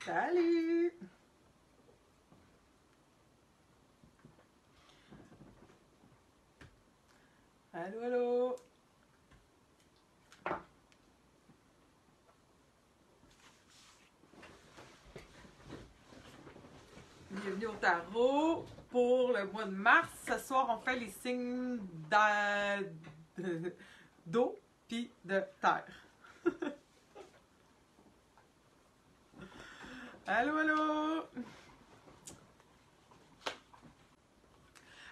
Salut! Allô, allô! Bienvenue au tarot pour le mois de mars. Ce soir, on fait les signes d'eau puis de terre. Allô, allô!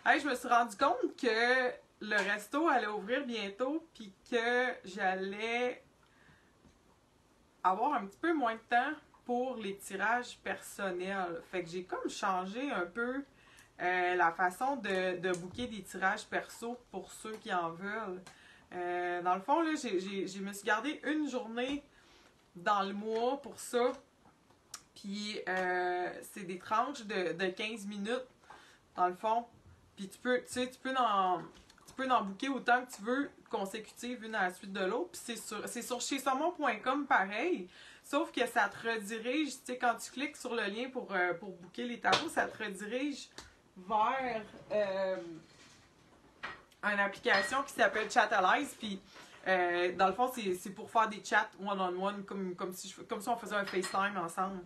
Hey, je me suis rendu compte que le resto allait ouvrir bientôt puis que j'allais avoir un petit peu moins de temps pour les tirages personnels. Fait que j'ai comme changé un peu la façon de booker des tirages perso pour ceux qui en veulent. Dans le fond, là, je me suis gardé une journée dans le mois pour ça. Puis c'est des tranches de 15 minutes, dans le fond. Puis tu peux en booker autant que tu veux, consécutives, une à la suite de l'autre. Puis c'est sur chez saumon.com pareil. Sauf que ça te redirige, tu sais, quand tu cliques sur le lien pour booker les tarots, ça te redirige vers une application qui s'appelle Chatalize. Puis dans le fond, c'est pour faire des chats one-on-one, comme si on faisait un FaceTime ensemble.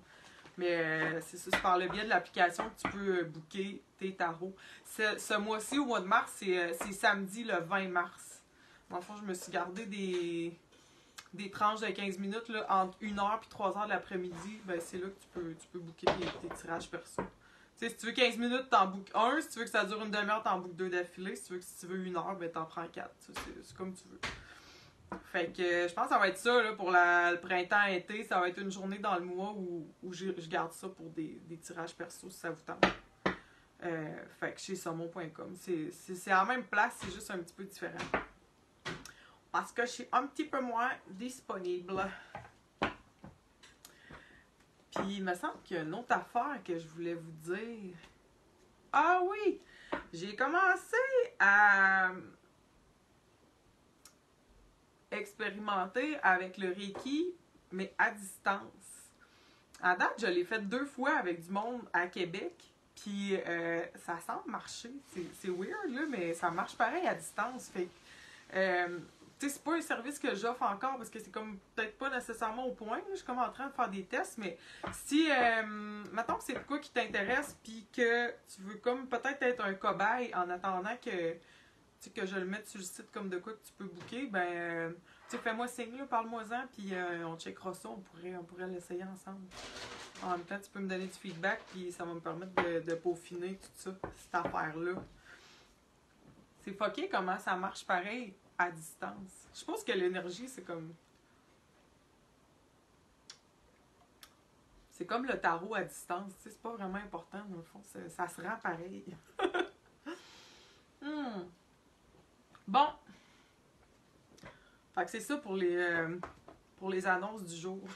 Mais c'est par le biais de l'application que tu peux booker tes tarots. Ce mois-ci, au mois de mars, c'est samedi le 20 mars. Dans le fond, je me suis gardé des tranches de 15 minutes là, entre 1h et 3h de l'après-midi. Ben, c'est là que tu peux booker tes tirages perso. Tu sais, si tu veux 15 minutes, t'en bookes un. Si tu veux que ça dure une demi-heure, t'en bookes deux d'affilée. Si tu veux 1 heure, ben t'en prends 4. C'est comme tu veux. Fait que je pense que ça va être ça là, pour le printemps-été. Ça va être une journée dans le mois où je garde ça pour des tirages perso si ça vous tente. Fait que chez saumon.com. C'est à la même place, c'est juste un petit peu différent. Parce que je suis un petit peu moins disponible. Puis il me semble qu'il y a une autre affaire que je voulais vous dire. Ah oui! J'ai commencé à expérimenter avec le Reiki, mais à distance. À date, je l'ai fait 2 fois avec du monde à Québec, puis ça semble marcher. C'est weird, là, mais ça marche pareil à distance. Fait tu sais, c'est pas un service que j'offre encore parce que c'est comme peut-être pas nécessairement au point. Là. Je suis comme en train de faire des tests, mais si, mettons que c'est quoi qui t'intéresse, puis que tu veux comme peut-être être un cobaye en attendant que je le mette sur le site comme de quoi que tu peux booker, ben, tu sais, fais-moi signe, parle-moi-en, puis on checkera ça, on pourrait l'essayer ensemble. En même temps, tu peux me donner du feedback, puis ça va me permettre de peaufiner tout ça, cette affaire-là. C'est fucké comment ça marche pareil à distance. Je pense que l'énergie, c'est comme... C'est comme le tarot à distance, tu sais, c'est pas vraiment important, dans le fond, ça se rend pareil. Bon. Fait que c'est ça pour les annonces du jour.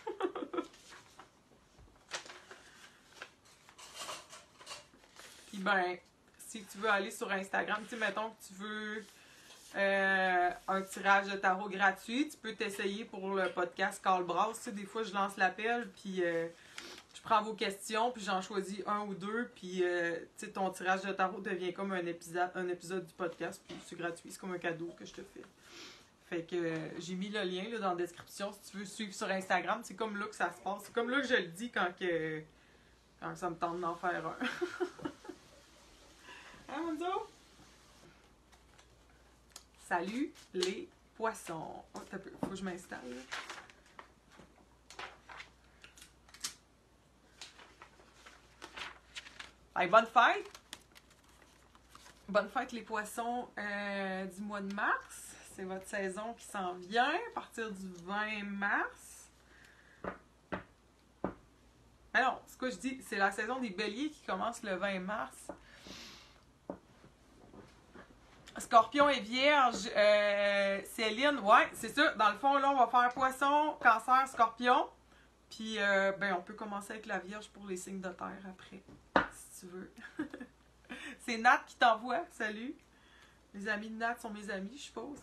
Puis ben, si tu veux aller sur Instagram, tu sais, mettons que tu veux un tirage de tarot gratuit, tu peux t'essayer pour le podcast Carl Brass. Tu sais, des fois, je lance l'appel, puis je prends vos questions, puis j'en choisis un ou deux, puis tu sais, ton tirage de tarot devient comme un épisode du podcast, puis c'est gratuit, c'est comme un cadeau que je te fais. Fait que j'ai mis le lien là, dans la description si tu veux suivre sur Instagram. C'est comme là que ça se passe. C'est comme là que je le dis quand ça me tente d'en faire un. Hein, Monzo? Salut les poissons. Oh, faut que je m'installe. Hey, bonne fête! Bonne fête les poissons du mois de mars. C'est votre saison qui s'en vient à partir du 20 mars. Mais non, c'est quoi je dis? C'est la saison des béliers qui commence le 20 mars. Scorpion et Vierge, Céline, ouais, c'est ça. Dans le fond, là, on va faire Poisson, Cancer, Scorpion. Puis, ben, on peut commencer avec la Vierge pour les signes de terre après, si tu veux. C'est Nat qui t'envoie, salut. Les amis de Nat sont mes amis, je suppose.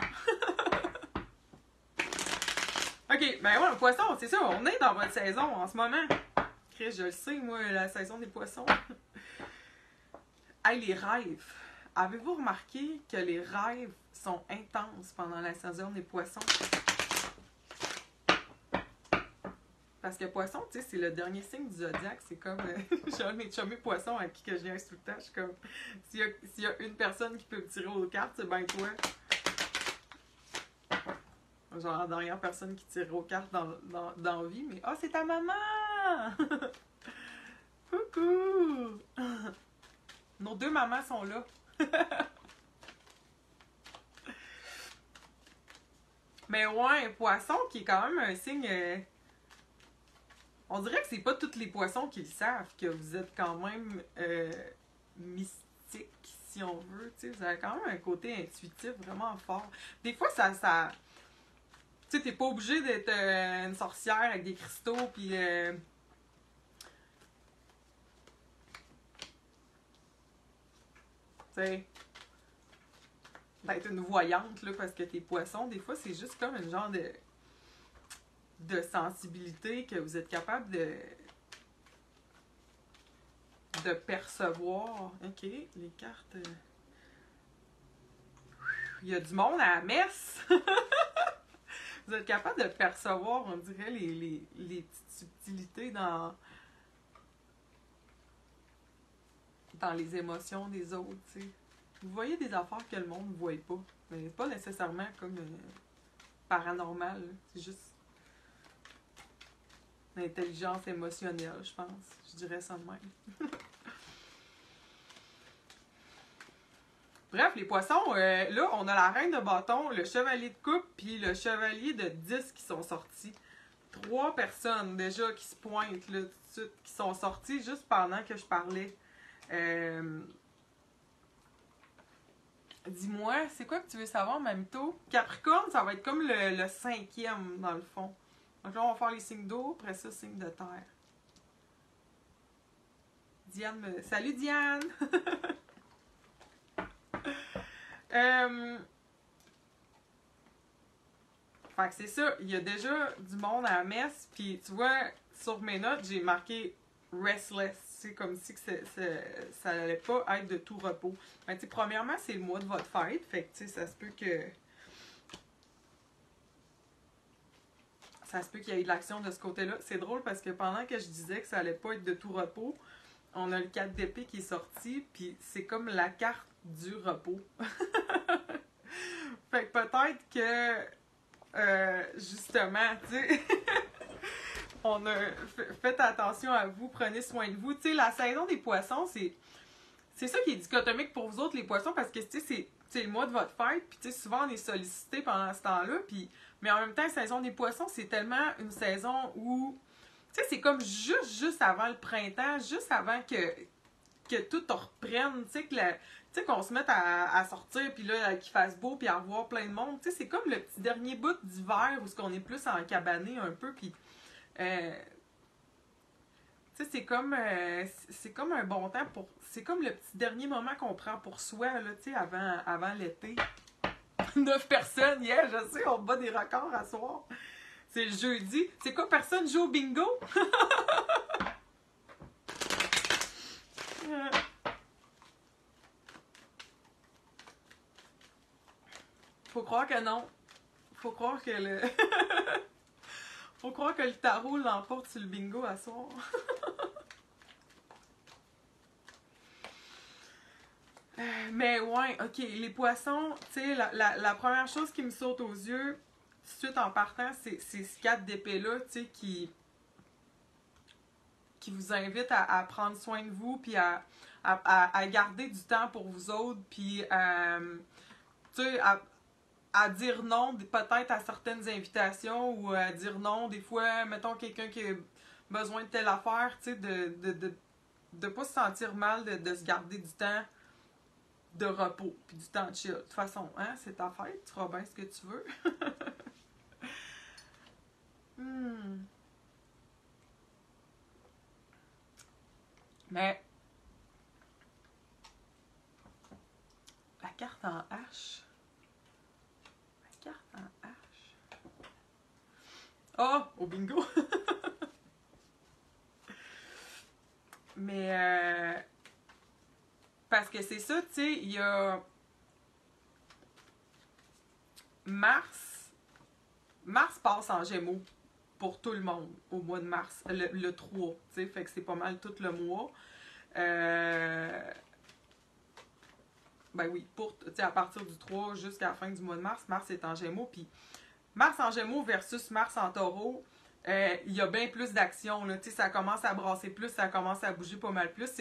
OK, ben ouais, Poisson, c'est ça, on est dans votre saison en ce moment. Chris, je le sais, moi, la saison des poissons. Hey, les rêves. Avez-vous remarqué que les rêves sont intenses pendant la saison des poissons? Parce que poisson, tu sais, c'est le dernier signe du zodiaque. C'est comme. J'ai un de mes chumés poissons à qui que je viens tout le temps. Je suis comme. S'il y a une personne qui peut me tirer aux cartes, c'est bien toi. Genre la dernière personne qui tire aux cartes dans la vie, mais. Ah, oh, c'est ta maman! Coucou! Nos deux mamans sont là. Mais ouais, poisson qui est quand même un signe. On dirait que c'est pas tous les poissons qui le savent, que vous êtes quand même mystique, si on veut. T'sais, vous avez quand même un côté intuitif vraiment fort. Des fois, ça tu sais, t'es pas obligé d'être une sorcière avec des cristaux, puis. Tu sais. D'être une voyante, là, parce que t'es poisson. Des fois, c'est juste comme une genre de sensibilité que vous êtes capable de percevoir. Ok, les cartes. Il y a du monde à la messe! Vous êtes capable de percevoir, on dirait, les petites subtilités dans les émotions des autres, tu sais. Vous voyez des affaires que le monde ne voit pas. Mais pas nécessairement comme paranormal. C'est juste l'intelligence émotionnelle, je pense. Je dirais ça de même. Bref, les poissons, là, on a la reine de bâton, le chevalier de coupe, puis le chevalier de 10 qui sont sortis. 3 personnes déjà qui se pointent là, tout de suite, qui sont sorties juste pendant que je parlais. Dis-moi, c'est quoi que tu veux savoir, Mamito? Capricorne, ça va être comme le 5e, dans le fond. Donc là, on va faire les signes d'eau, après ça, signes de terre. Diane me... Salut, Diane! Fait que c'est ça, il y a déjà du monde à la messe, puis tu vois, sur mes notes, j'ai marqué restless. C'est comme si que ça allait pas être de tout repos. Ben, tu sais, premièrement, c'est le mois de votre fête, fait que tu sais, ça se peut qu'il y ait de l'action de ce côté-là. C'est drôle parce que pendant que je disais que ça allait pas être de tout repos, on a le 4 d'épée qui est sorti, puis c'est comme la carte du repos. Fait que peut-être que, justement, tu sais, on a faites attention à vous, prenez soin de vous. Tu sais, la saison des poissons, c'est ça qui est dichotomique pour vous autres, les poissons, parce que, tu sais, c'est le mois de votre fête, puis tu sais, souvent on est sollicité pendant ce temps-là, puis mais en même temps, la saison des poissons, c'est tellement une saison où, tu sais, c'est comme juste avant le printemps, juste avant que tout reprenne, tu sais, qu'on se mette à sortir, puis là, qu'il fasse beau, puis à revoir plein de monde. Tu sais, c'est comme le petit dernier bout d'hiver où on est plus en cabané un peu, puis tu sais, c'est comme un bon temps pour... C'est comme le petit dernier moment qu'on prend pour soi, là, tu sais, avant l'été. 9 personnes, yeah, je sais, on bat des records à soir. C'est le jeudi. C'est quoi, personne joue au bingo? Faut croire que non. Faut croire que le... Faut croire que le tarot l'emporte sur le bingo à soir. Mais ouais, ok, les poissons, tu sais, la première chose qui me saute aux yeux, tout de suite en partant, c'est ce 4 d'épée-là, tu sais, qui vous invite à prendre soin de vous, puis à garder du temps pour vous autres, puis tu sais, à dire non peut-être à certaines invitations, ou à dire non, des fois, mettons quelqu'un qui a besoin de telle affaire, tu sais, de pas se sentir mal, de se garder du temps de repos, puis du temps de chill. De toute façon, hein, c'est ta fête, tu feras bien ce que tu veux. Mais la carte en H. La carte en H. Oh, au bingo! parce que c'est ça, tu sais, il y a Mars. Mars passe en Gémeaux pour tout le monde au mois de mars, le 3, tu sais, fait que c'est pas mal tout le mois. Ben oui, à partir du 3 jusqu'à la fin du mois de mars, Mars est en Gémeaux, puis Mars en Gémeaux versus Mars en Taureau, il y a bien plus d'action, là, tu sais, ça commence à brasser plus, ça commence à bouger pas mal plus,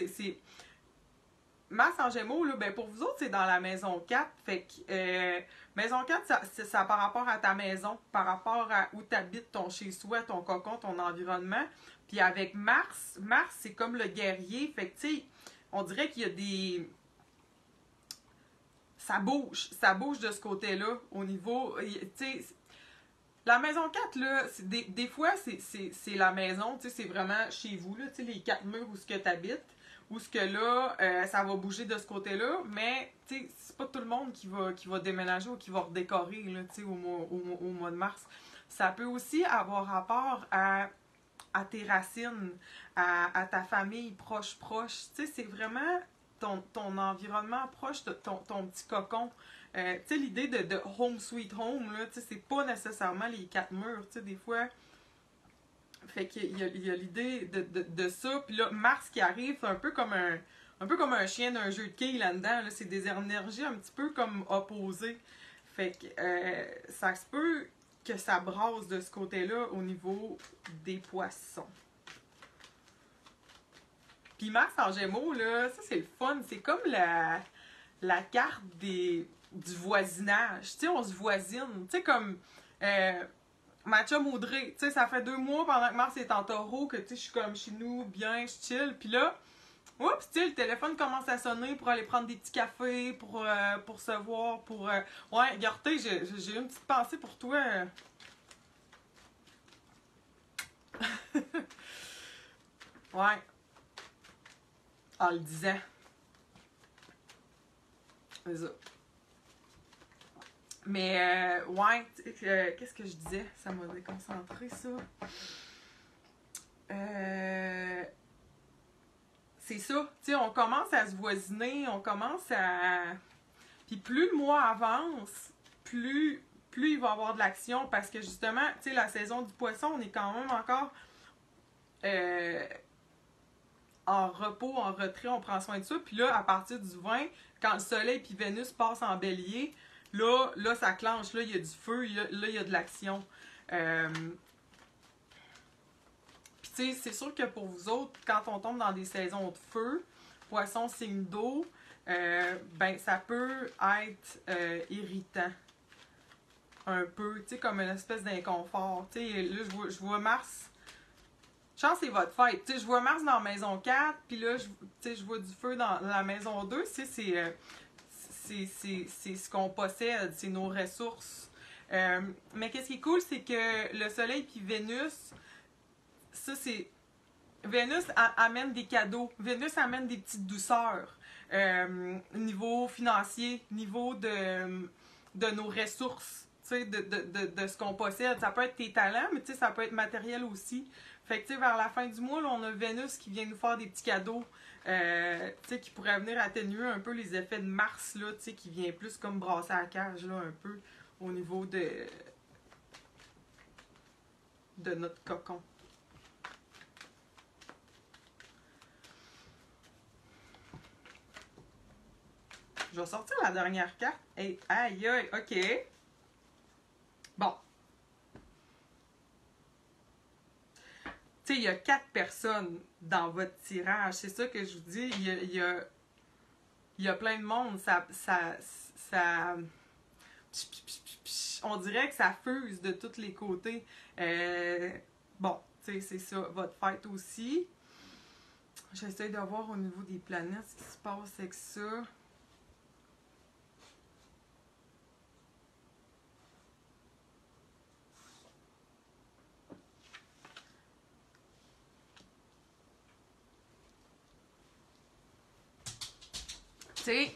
Mars en Gémeaux, là, ben pour vous autres, c'est dans la maison 4. Fait que maison 4, ça par rapport à ta maison, par rapport à où tu habites, ton chez-soi, ton cocon, ton environnement. Puis avec Mars, c'est comme le guerrier. Fait que, tu sais, on dirait qu'il y a des... Ça bouge de ce côté-là, au niveau... Tu sais, la maison 4, là, des fois, c'est la maison, tu sais, c'est vraiment chez vous, là, tu sais, les 4 murs où ce que tu habites. Ou ce que là, ça va bouger de ce côté-là, mais tu sais, c'est pas tout le monde qui va déménager ou qui va redécorer là, au mois de mars. Ça peut aussi avoir rapport à tes racines, à ta famille proche. Tu sais, c'est vraiment ton environnement proche, ton petit cocon. Tu sais, l'idée de home sweet home, là, tu sais, c'est pas nécessairement les 4 murs. Tu sais, des fois, fait qu'il y a l'idée de ça. Puis là, Mars qui arrive, c'est un peu comme un chien d'un jeu de quilles là-dedans. Là. C'est des énergies un petit peu comme opposées. Fait que ça se peut que ça brasse de ce côté-là au niveau des poissons. Puis Mars en Gémeaux, là, ça c'est le fun. C'est comme la carte du voisinage. Tu sais, on se voisine. Tu sais, comme... ma chum Audrey, tu sais, ça fait 2 mois pendant que Mars est en Taureau que, tu sais, je suis comme chez nous, bien, je chill. Puis là, oups, tu sais, le téléphone commence à sonner pour aller prendre des petits cafés, pour se voir, pour... Ouais, Garté, j'ai une petite pensée pour toi. Ouais. En le disant. C'est ça. Mais, ouais, qu'est-ce que je disais? Ça m'a déconcentré, ça. C'est ça. Tu sais, on commence à se voisiner, on commence à... Puis plus le mois avance, plus il va y avoir de l'action parce que justement, tu sais, la saison du poisson, on est quand même encore en repos, en retrait, on prend soin de ça. Puis là, à partir du 20, quand le soleil puis Vénus passent en bélier, là ça clenche, là, il y a du feu, là, il y a de l'action. Puis tu sais, c'est sûr que pour vous autres, quand on tombe dans des saisons de feu, poisson, signe d'eau, ben ça peut être irritant. Un peu, tu sais, comme une espèce d'inconfort. Tu sais, là, je vois Mars. Chance, c'est votre fête. Tu sais, je vois Mars dans la maison 4, puis là, je vois du feu dans la maison 2. Tu sais, c'est ce qu'on possède, c'est nos ressources. Mais qu'est-ce qui est cool, c'est que le Soleil puis Vénus, ça, c'est... Vénus amène des cadeaux. Vénus amène des petites douceurs. Niveau financier, niveau de nos ressources, tu sais, de ce qu'on possède. Ça peut être tes talents, mais tu sais, ça peut être matériel aussi. Fait que, tu sais, vers la fin du mois, là, on a Vénus qui vient nous faire des petits cadeaux, tu sais, qui pourraient venir atténuer un peu les effets de Mars, là, tu sais, qui vient plus comme brasser à la cage, là, un peu, au niveau de notre cocon. Je vais sortir la dernière carte. Hey, aïe, aïe, ok. Bon. Tu sais, il y a 4 personnes dans votre tirage. C'est ça que je vous dis. Il y a plein de monde. On dirait que ça fuse de tous les côtés. Bon, tu sais, c'est ça. Votre fête aussi. J'essaie de voir au niveau des planètes ce qui se passe avec ça. Tu sais,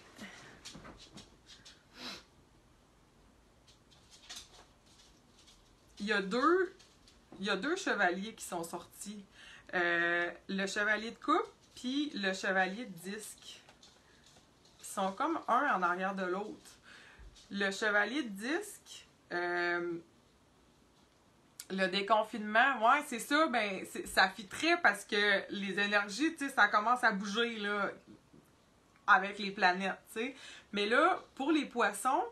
il y a deux chevaliers qui sont sortis. Le chevalier de coupe puis le chevalier de disque. sont comme un en arrière de l'autre. Le chevalier de disque, le déconfinement, ouais, c'est ça, ben, ça fitterait parce que les énergies, tu sais, ça commence à bouger, là, avec les planètes, tu sais. Mais là, pour les poissons,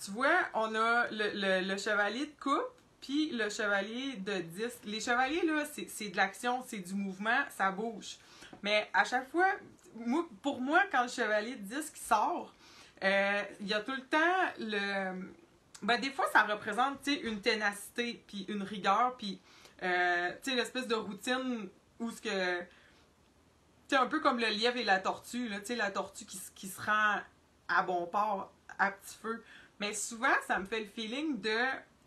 tu vois, on a le chevalier de coupe, puis le chevalier de disque. Les chevaliers, là, c'est de l'action, c'est du mouvement, ça bouge. Mais à chaque fois, pour moi, quand le chevalier de disque sort, il y a tout le temps le... Ben, des fois, ça représente, tu sais, une ténacité, puis une rigueur, puis, tu sais, l'espèce de routine où ce que... Tu sais, un peu comme le lièvre et la tortue, là, tu sais, la tortue qui se rend à bon port, à petit feu. Mais souvent, ça me fait le feeling de...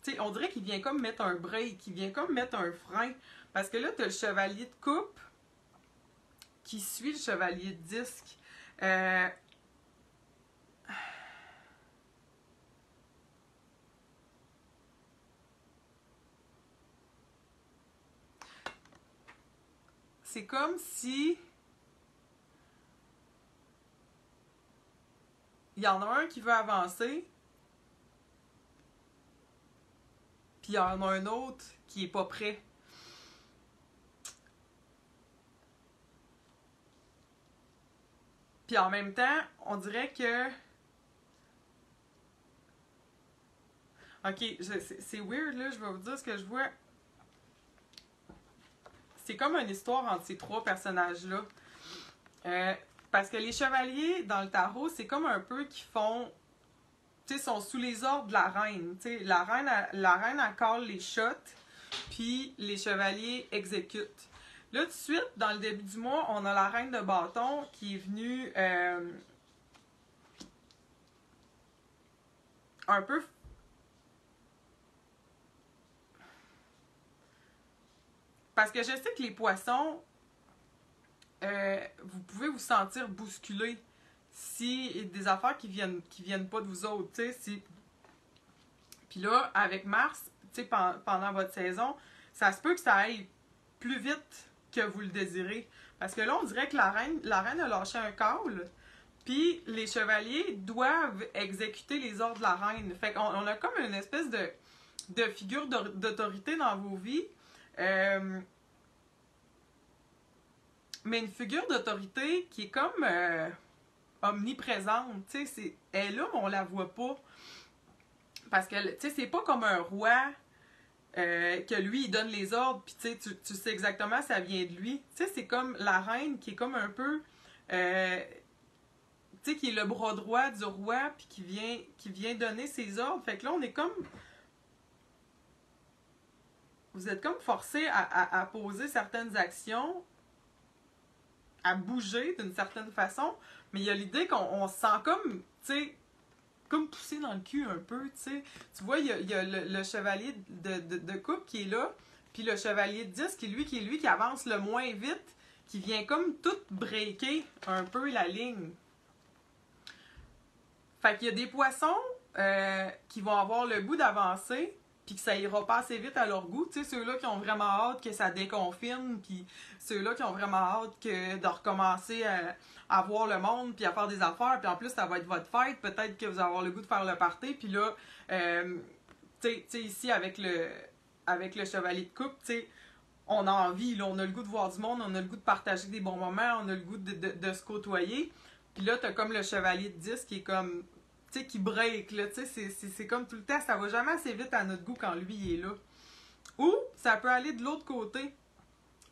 Tu sais, on dirait qu'il vient comme mettre un break, qu'il vient comme mettre un frein. Parce que là, t'as le chevalier de coupe qui suit le chevalier de disque. C'est comme si... Il y en a un qui veut avancer, puis il y en a un autre qui est pas prêt. Puis en même temps, on dirait que... Ok, c'est weird, là, je vais vous dire ce que je vois. C'est comme une histoire entre ces trois personnages-là. Parce que les chevaliers, dans le tarot, c'est comme un peu qui font... Tu sais, sont sous les ordres de la reine. Tu sais, la reine, elle colle les shots, puis les chevaliers exécutent. Là, tout de suite, dans le début du mois, on a la reine de bâton qui est venue un peu... Parce que je sais que les poissons, vous pouvez vous sentir bousculé si il y a des affaires qui viennent pas de vous autres, tu sais, si... Puis là, avec Mars, tu sais, pendant votre saison, ça se peut que ça aille plus vite que vous le désirez. Parce que là, on dirait que la reine a lâché un call, puis les chevaliers doivent exécuter les ordres de la reine. Fait qu'on a comme une espèce de figure d'autorité dans vos vies. Mais une figure d'autorité qui est comme omniprésente. Tu sais, elle est là, mais on la voit pas. Parce que, tu sais, c'est pas comme un roi que lui, il donne les ordres, puis tu sais exactement ça vient de lui. Tu sais, c'est comme la reine qui est comme un peu... tu sais, qui est le bras droit du roi, puis qui vient donner ses ordres. Fait que là, on est comme... Vous êtes comme forcé à poser certaines actions, à bouger d'une certaine façon, mais il y a l'idée qu'on se sent comme, tu sais, comme poussé dans le cul un peu, tu sais. Tu vois, il y a le chevalier de coupe qui est là, puis le chevalier de disque qui est lui qui avance le moins vite, qui vient comme tout breaker un peu la ligne. Fait qu'il y a des poissons qui vont avoir le goût d'avancer, puis que ça ira pas assez vite à leur goût. Tu sais, ceux-là qui ont vraiment hâte que ça déconfine, puis ceux-là qui ont vraiment hâte de recommencer à voir le monde, puis à faire des affaires, puis en plus, ça va être votre fête, peut-être que vous allez avoir le goût de faire le party, puis là, tu sais, ici, avec le chevalier de coupe, tu sais, on a envie, là, on a le goût de voir du monde, on a le goût de partager des bons moments, on a le goût de se côtoyer. Puis là, t'as comme le chevalier de disque qui est comme, tu sais, qui break, là, tu sais, c'est comme tout le temps, ça va jamais assez vite à notre goût quand lui, il est là. Ou, ça peut aller de l'autre côté.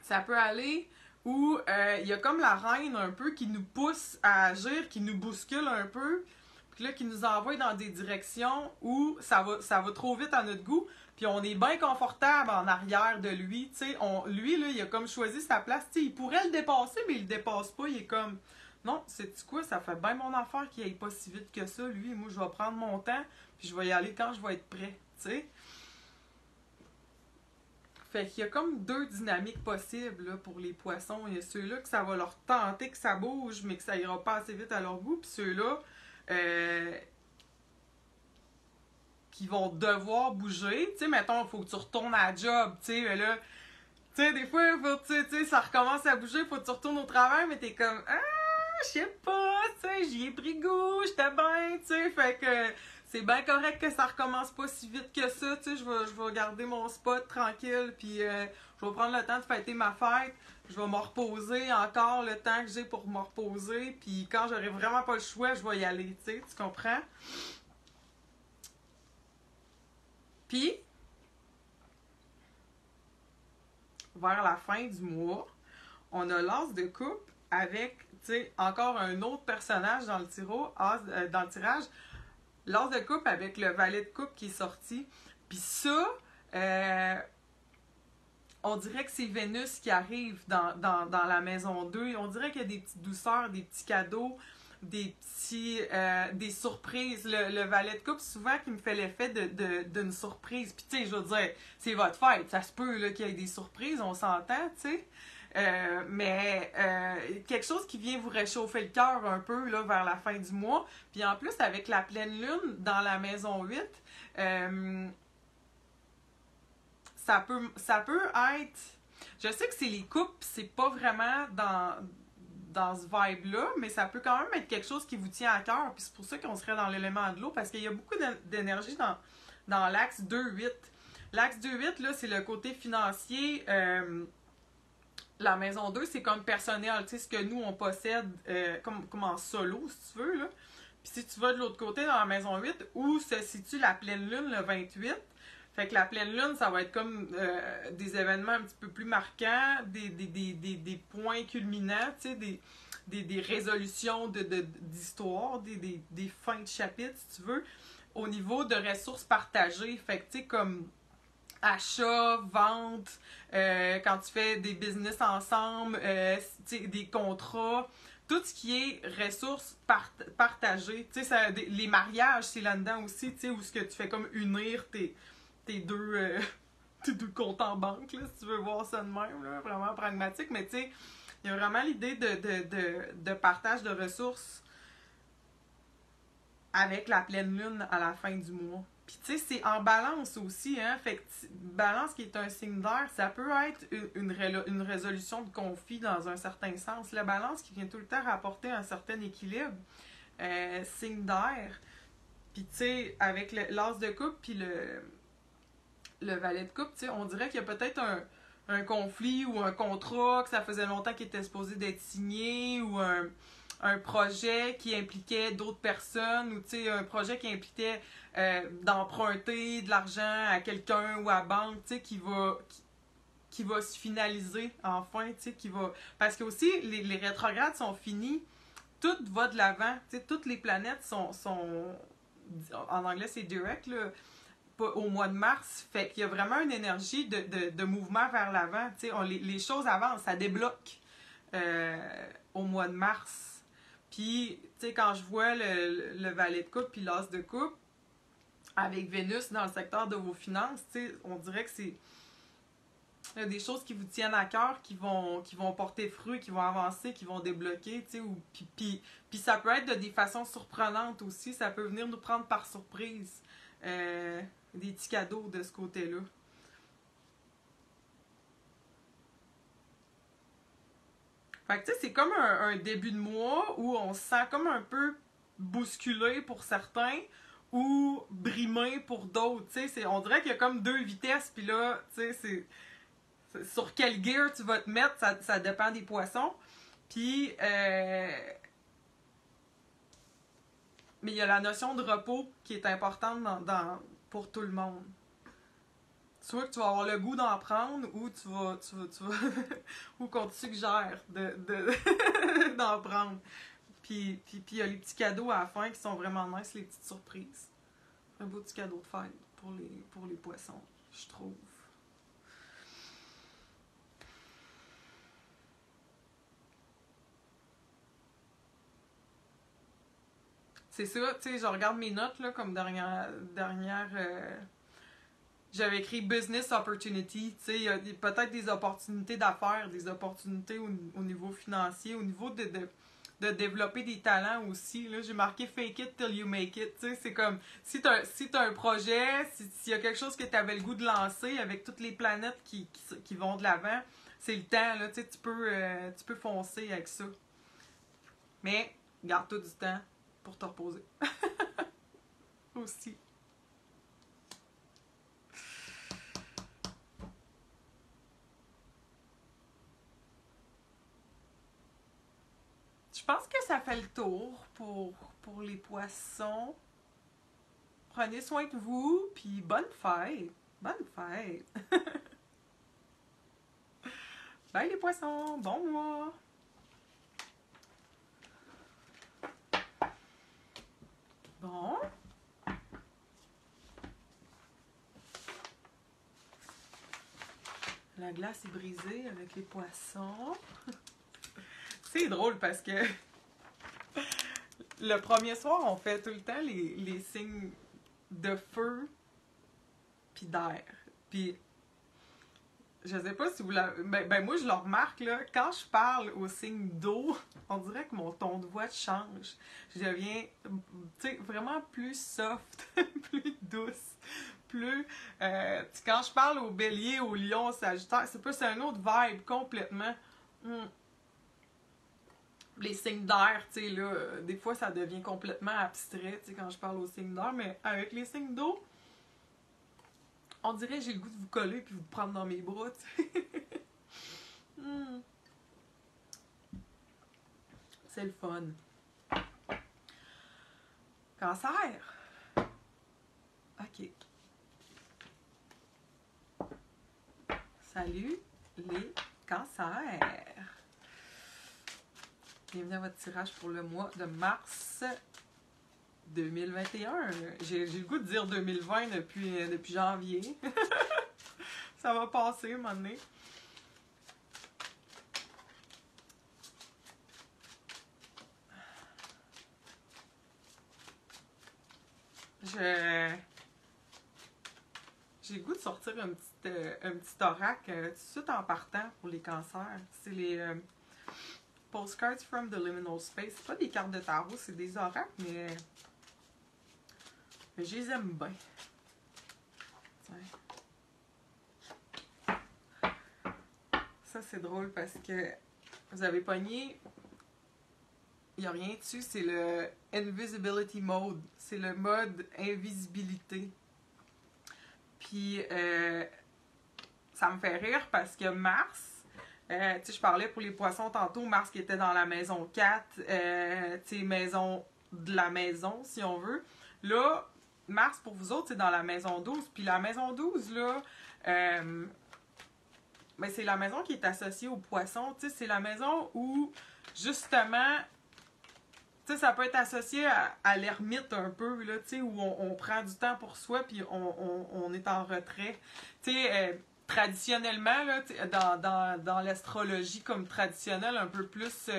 Ça peut aller où il y a comme la reine un peu qui nous pousse à agir, qui nous bouscule un peu, puis là, qui nous envoie dans des directions où ça va trop vite à notre goût, puis on est bien confortable en arrière de lui, tu sais, lui, là, il a comme choisi sa place, tu sais, il pourrait le dépasser, mais il le dépasse pas, il est comme... Non, sais-tu quoi, ça fait bien mon affaire qu'il aille pas si vite que ça, lui. Moi, je vais prendre mon temps, puis je vais y aller quand je vais être prêt, tu sais. Fait qu'il y a comme deux dynamiques possibles là, pour les poissons. Il y a ceux-là que ça va leur tenter que ça bouge, mais que ça ira pas assez vite à leur goût, puis ceux-là qui vont devoir bouger. Tu sais, mettons, il faut que tu retournes à la job, tu sais, là... Tu sais, des fois, faut, tu sais, ça recommence à bouger, faut que tu retournes au travail, mais t'es comme... Ah! je sais pas, tu sais, j'y ai pris goût, j'étais bien, tu sais, fait que c'est bien correct que ça recommence pas si vite que ça, tu sais, je vais garder mon spot tranquille, puis je vais prendre le temps de fêter ma fête, je vais me reposer encore le temps que j'ai pour me reposer, puis quand j'aurai vraiment pas le choix, je vais y aller, tu sais, tu comprends? Puis, vers la fin du mois, on a l'as de coupe avec, tu sais, encore un autre personnage dans le, dans le tirage, l'as de coupe avec le valet de coupe qui est sorti. Puis ça, on dirait que c'est Vénus qui arrive dans la maison 2. On dirait qu'il y a des petites douceurs, des petits cadeaux, des surprises. Le valet de coupe, souvent, qui me fait l'effet d'une surprise. Puis tu sais, je veux dire, c'est votre fête, ça se peut là, qu'il y ait des surprises, on s'entend, tu sais. Mais quelque chose qui vient vous réchauffer le cœur un peu là, vers la fin du mois. Puis en plus, avec la pleine lune dans la maison 8, ça peut être... Je sais que c'est les coupes, c'est pas vraiment dans ce vibe-là, mais ça peut quand même être quelque chose qui vous tient à cœur. Puis c'est pour ça qu'on serait dans l'élément de l'eau, parce qu'il y a beaucoup d'énergie dans l'axe 2-8. L'axe 2-8, là, c'est le côté financier. La maison 2, c'est comme personnel, tu sais, ce que nous, on possède comme en solo, si tu veux, là. Puis si tu vas de l'autre côté, dans la maison 8, où se situe la pleine lune, le 28, fait que la pleine lune, ça va être comme des événements un petit peu plus marquants, des points culminants, tu sais, des résolutions d'histoire, des fins de chapitre, si tu veux, au niveau de ressources partagées. Fait que, tu sais, comme achat, vente, quand tu fais des business ensemble, des contrats, tout ce qui est ressources partagées. Tu sais, les mariages, c'est là-dedans aussi, tu sais, où ce que tu fais comme unir tes deux, tes deux comptes en banque, là, si tu veux voir ça de même, là, vraiment pragmatique. Mais tu sais, il y a vraiment l'idée de partage de ressources avec la pleine lune à la fin du mois. Puis tu sais, c'est en balance aussi, hein. Fait que balance qui est un signe d'air, ça peut être une résolution de conflit dans un certain sens. La balance qui vient tout le temps rapporter un certain équilibre, signe d'air. Puis tu sais, avec l'as de coupe puis le valet de coupe, tu sais, on dirait qu'il y a peut-être un conflit ou un contrat que ça faisait longtemps qu'il était supposé d'être signé ou un projet qui impliquait d'autres personnes ou tu sais un projet qui impliquait d'emprunter de l'argent à quelqu'un ou à la banque, tu sais, qui va se finaliser enfin, tu sais, qui va... Parce que aussi, les rétrogrades sont finis, tout va de l'avant, tu sais, toutes les planètes sont en anglais c'est direct, là, au mois de mars, fait qu'il y a vraiment une énergie de mouvement vers l'avant, tu sais, les choses avancent, ça débloque au mois de mars. Puis, tu sais, quand je vois le valet de coupe puis l'as de coupe, avec Vénus dans le secteur de vos finances, tu sais, on dirait que c'est des choses qui vous tiennent à cœur, qui vont porter fruit, qui vont avancer, qui vont débloquer, tu sais, puis ça peut être de des façons surprenantes aussi, ça peut venir nous prendre par surprise, des petits cadeaux de ce côté-là. Fait que tu sais, c'est comme un début de mois où on se sent comme un peu bousculé pour certains ou brimé pour d'autres, tu sais, on dirait qu'il y a comme deux vitesses, puis là, tu sais, sur quel gear tu vas te mettre, ça dépend des poissons. Puis, mais il y a la notion de repos qui est importante pour tout le monde. Soit que tu vas avoir le goût d'en prendre ou tu vas ou qu'on te suggère d'en prendre. Puis il y a les petits cadeaux à la fin qui sont vraiment nice, les petites surprises. Un beau petit cadeau de fête pour les poissons, je trouve. C'est ça, tu sais, je regarde mes notes, là, comme dernière j'avais écrit business opportunity, tu sais, il y a peut-être des opportunités d'affaires, des opportunités au niveau financier, au niveau de développer des talents aussi, là, j'ai marqué fake it till you make it, tu sais, c'est comme, si t'as un projet, s'il y a quelque chose que tu avais le goût de lancer avec toutes les planètes qui vont de l'avant, c'est le temps, là, tu sais, tu peux foncer avec ça. Mais garde-toi du temps pour te reposer. Aussi. Je pense que ça fait le tour pour les poissons. Prenez soin de vous, puis bonne fête! Bonne fête! Bye les poissons! Bon mois! Bon. La glace est brisée avec les poissons. C'est drôle parce que le premier soir, on fait tout le temps les signes de feu puis d'air. Puis, je sais pas si vous l'avez... Ben, moi, je le remarque, là, quand je parle au signe d'eau, on dirait que mon ton de voix change. Je deviens, tu sais, vraiment plus soft, plus douce, plus... quand je parle au bélier, au lion, au sagittaire, c'est un autre vibe complètement. Les signes d'air, tu sais, là, des fois, ça devient complètement abstrait, tu sais, quand je parle aux signes d'air, mais avec les signes d'eau, on dirait que j'ai le goût de vous coller puis vous prendre dans mes bras, tu sais. C'est le fun. Cancer. OK. Salut les cancers. Bienvenue à votre tirage pour le mois de mars 2021. J'ai le goût de dire 2020 depuis janvier. Ça va passer un moment donné. J'ai le goût de sortir un petit oracle tout de suite en partant pour les cancers. C'est les Postcards from the Liminal Space. C'est pas des cartes de tarot, c'est des oracles, mais je les aime bien. Ça, c'est drôle parce que vous avez pogné. Il n'y a rien dessus, c'est le Invisibility Mode. C'est le mode invisibilité. Puis, ça me fait rire parce que Mars, tu sais, je parlais pour les poissons tantôt, Mars qui était dans la maison 4, tu sais, maison de la maison, si on veut. Là, Mars, pour vous autres, c'est dans la maison 12. Puis la maison 12, là, ben, c'est la maison qui est associée aux poissons. Tu sais, c'est la maison où, justement, tu sais, ça peut être associé à l'ermite un peu, là, tu sais, où on prend du temps pour soi, puis on est en retrait. Tu sais, traditionnellement, là, dans l'astrologie comme traditionnelle, un peu plus... tu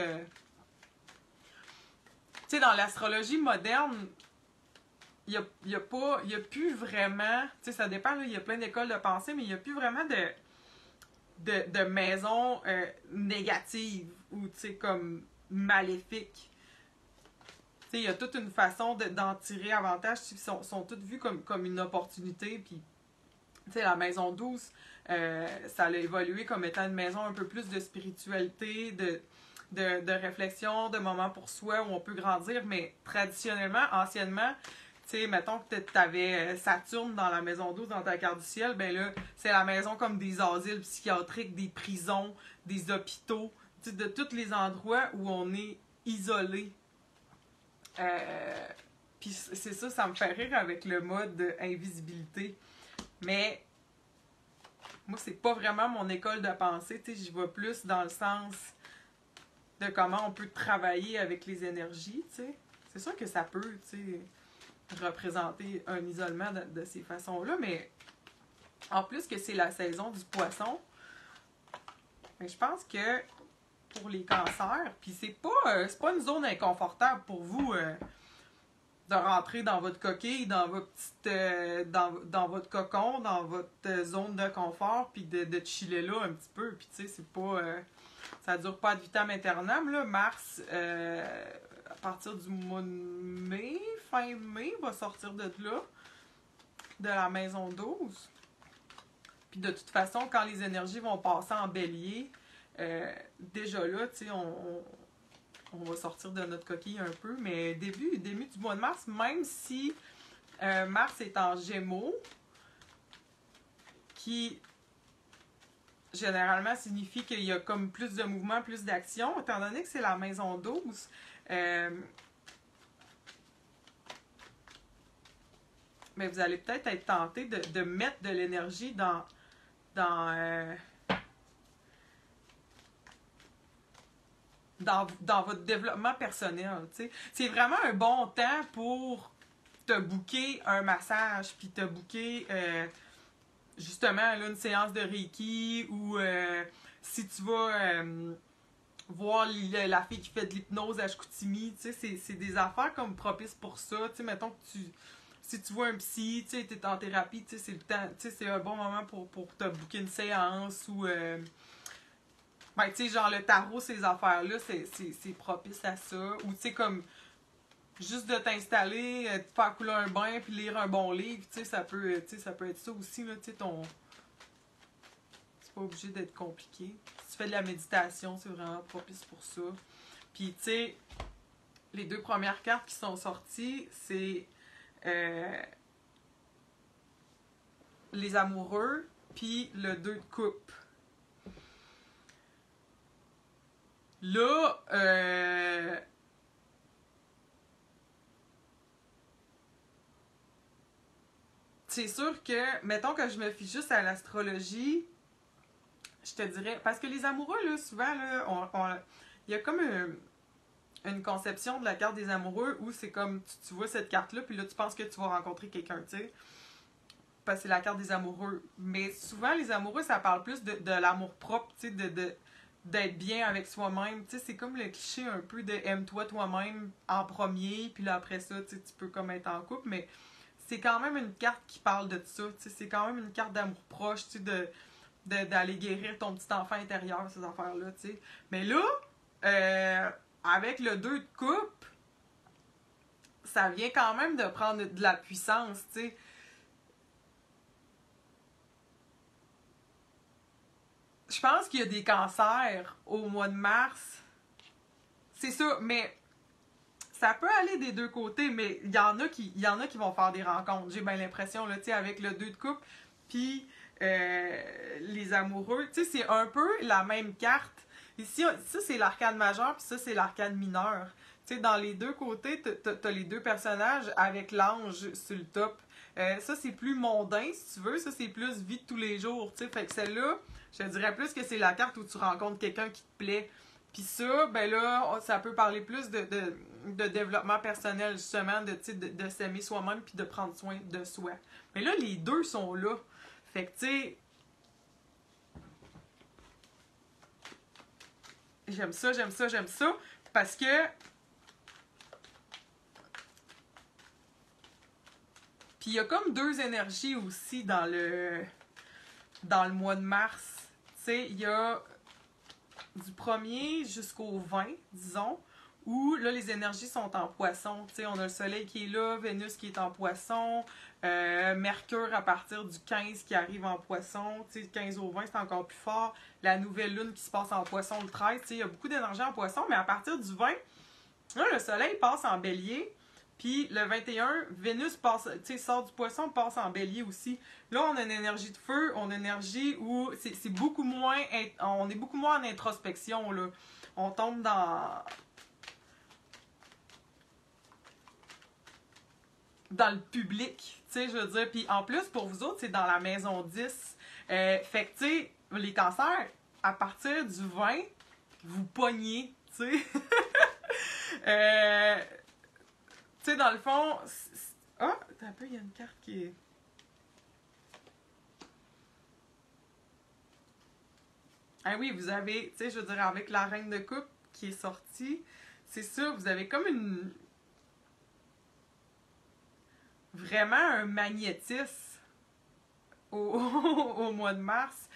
sais, dans l'astrologie moderne, il y a plus vraiment... Tu sais, ça dépend, il y a plein d'écoles de pensée, mais il n'y a plus vraiment de maisons négatives ou, tu sais, comme maléfiques. Il y a toute une façon d'en tirer avantage, qui sont toutes vues comme une opportunité. Puis, la maison 12, ça a évolué comme étant une maison un peu plus de spiritualité, de réflexion, de moments pour soi où on peut grandir. Mais traditionnellement, anciennement, mettons que tu avais Saturne dans la maison 12 dans ta carte du ciel, ben là, c'est la maison comme des asiles psychiatriques, des prisons, des hôpitaux, de tous les endroits où on est isolé. Puis c'est ça me fait rire avec le mode invisibilité. Mais moi, c'est pas vraiment mon école de pensée. J'y vais plus dans le sens de comment on peut travailler avec les énergies. C'est sûr que ça peut représenter un isolement de ces façons-là, mais en plus que c'est la saison du poisson, mais je pense que pour les cancers, puis c'est pas une zone inconfortable pour vous de rentrer dans votre coquille, dans votre petite, dans votre cocon, dans votre zone de confort, puis de chiller là un petit peu. Puis tu sais, c'est pas... ça dure pas ad vitam aeternam, là. Mars, à partir du mois de mai, fin mai, va sortir de là, de la maison 12. Puis de toute façon, quand les énergies vont passer en bélier, déjà là, tu sais, on va sortir de notre coquille un peu, mais début du mois de mars, même si Mars est en Gémeaux, qui généralement signifie qu'il y a comme plus de mouvement, plus d'action, étant donné que c'est la maison 12, mais vous allez peut-être être tenté de mettre de l'énergie dans, dans votre développement personnel. T'sais. C'est vraiment un bon temps pour te booker un massage, puis te booker justement là, une séance de Reiki ou si tu vas voir la fille qui fait de l'hypnose à Chicoutimi, c'est des affaires comme propices pour ça. Mettons que si tu vois un psy, tu es en thérapie, c'est le temps, c'est un bon moment pour te booker une séance ou ben, tu sais, genre le tarot, ces affaires-là, c'est propice à ça. Ou tu sais, comme juste de t'installer, de faire couler un bain puis lire un bon livre, tu sais, ça peut être ça aussi, là, tu sais, c'est pas obligé d'être compliqué. Si tu fais de la méditation, c'est vraiment propice pour ça. Puis, tu sais, les deux premières cartes qui sont sorties, c'est les amoureux puis le 2 de coupe. Là, c'est sûr que, mettons que je me fie juste à l'astrologie, je te dirais, parce que les amoureux, là, souvent, là, il y a comme une conception de la carte des amoureux où c'est comme, tu vois cette carte-là, puis là, tu penses que tu vas rencontrer quelqu'un, tu sais, parce que c'est la carte des amoureux. Mais souvent, les amoureux, ça parle plus de l'amour propre, tu sais, d'être bien avec soi-même. Tu sais, c'est comme le cliché un peu de aime-toi toi-même en premier, puis là après ça, tu sais, tu peux comme être en couple, mais c'est quand même une carte qui parle de ça. Tu sais, c'est quand même une carte d'amour proche, tu sais, d'aller guérir ton petit enfant intérieur, ces affaires-là, tu sais. Mais là, avec le 2 de coupe, ça vient quand même de prendre de la puissance, tu sais. Je pense qu'il y a des cancers au mois de mars. C'est ça, mais ça peut aller des deux côtés, mais il y en a qui vont faire des rencontres. J'ai bien l'impression, là, tu sais, avec le 2 de coupe, puis les amoureux, tu sais, c'est un peu la même carte. Ici, ça, c'est l'arcane majeur, puis ça, c'est l'arcane mineur. Tu sais, dans les deux côtés, t'as les deux personnages avec l'ange sur le top. Ça, c'est plus mondain, si tu veux. Ça, c'est plus vie de tous les jours, tu sais. Fait que celle-là, je te dirais plus que c'est la carte où tu rencontres quelqu'un qui te plaît. Puis ça, ben là, ça peut parler plus de développement personnel, justement, de s'aimer soi-même puis de prendre soin de soi. Mais là, les deux sont là. Fait que, tu sais, j'aime ça, j'aime ça, j'aime ça. Parce que puis il y a comme deux énergies aussi dans le mois de mars. Tu sais, il y a du 1er jusqu'au 20, disons, où là, les énergies sont en poisson. Tu sais, on a le soleil qui est là, Vénus qui est en poisson, Mercure à partir du 15 qui arrive en poisson. Tu sais, 15 au 20, c'est encore plus fort. La nouvelle lune qui se passe en poisson le 13. Tu sais, il y a beaucoup d'énergie en poisson, mais à partir du 20, là, le soleil passe en bélier. Puis le 21, Vénus passe, sort du poisson, passe en bélier aussi. Là, on a une énergie de feu, on a une énergie où c'est beaucoup moins, on est beaucoup moins en introspection, là. On tombe dans le public, tu sais, je veux dire. Puis en plus, pour vous autres, c'est dans la maison 10. Fait que, tu sais, les cancers, à partir du 20, vous pognez, tu sais. Tu sais, dans le fond... Ah, un peu, il y a une carte qui est... Ah oui, vous avez, tu sais, je veux dire, avec la reine de coupe qui est sortie, c'est ça, vous avez comme une... Vraiment un magnétisme au mois de mars.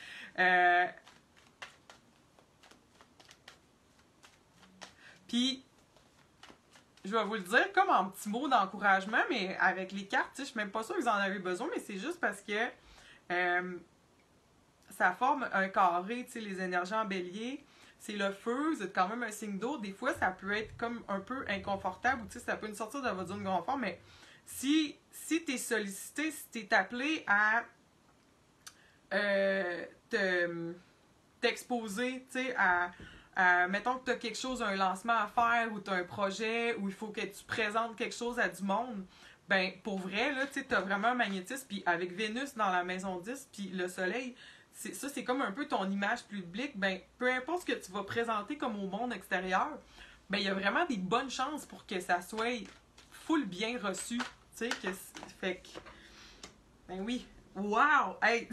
Puis, je vais vous le dire comme en petit mot d'encouragement, mais avec les cartes, je suis même pas sûre que vous en avez besoin, mais c'est juste parce que ça forme un carré, tu sais, les énergies en bélier. c'est le feu, vous êtes quand même un signe d'eau. Des fois, ça peut être comme un peu inconfortable, ou tu sais, ça peut nous sortir de votre zone de confort, mais si t'es sollicité, si t'es appelé à t'exposer, tu sais, mettons que tu as quelque chose, un lancement à faire ou tu as un projet où il faut que tu présentes quelque chose à du monde, ben pour vrai, là, tu as vraiment un magnétisme, puis avec Vénus dans la maison 10, puis le soleil, ça c'est comme un peu ton image publique, ben peu importe ce que tu vas présenter comme au monde extérieur, ben il y a vraiment des bonnes chances pour que ça soit full bien reçu, tu sais, fait que, ben oui, wow, hey!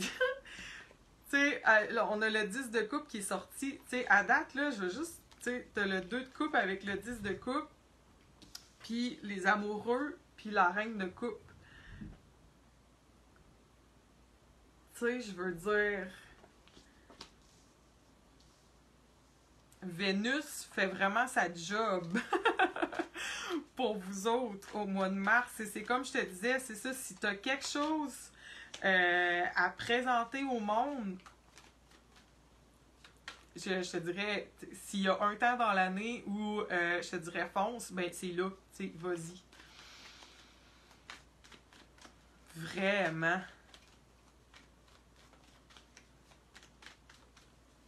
Tu sais, là, on a le 10 de coupe qui est sorti. Tu sais, à date, là, je veux juste. Tu sais, t'as le 2 de coupe avec le 10 de coupe, puis les amoureux, puis la reine de coupe. Tu sais, je veux dire. Vénus fait vraiment sa job pour vous autres au mois de mars. Et c'est comme je te disais, c'est ça, si t'as quelque chose à présenter au monde, je te dirais, s'il y a un temps dans l'année où je te dirais fonce, ben c'est là, tu sais, vas-y. Vraiment.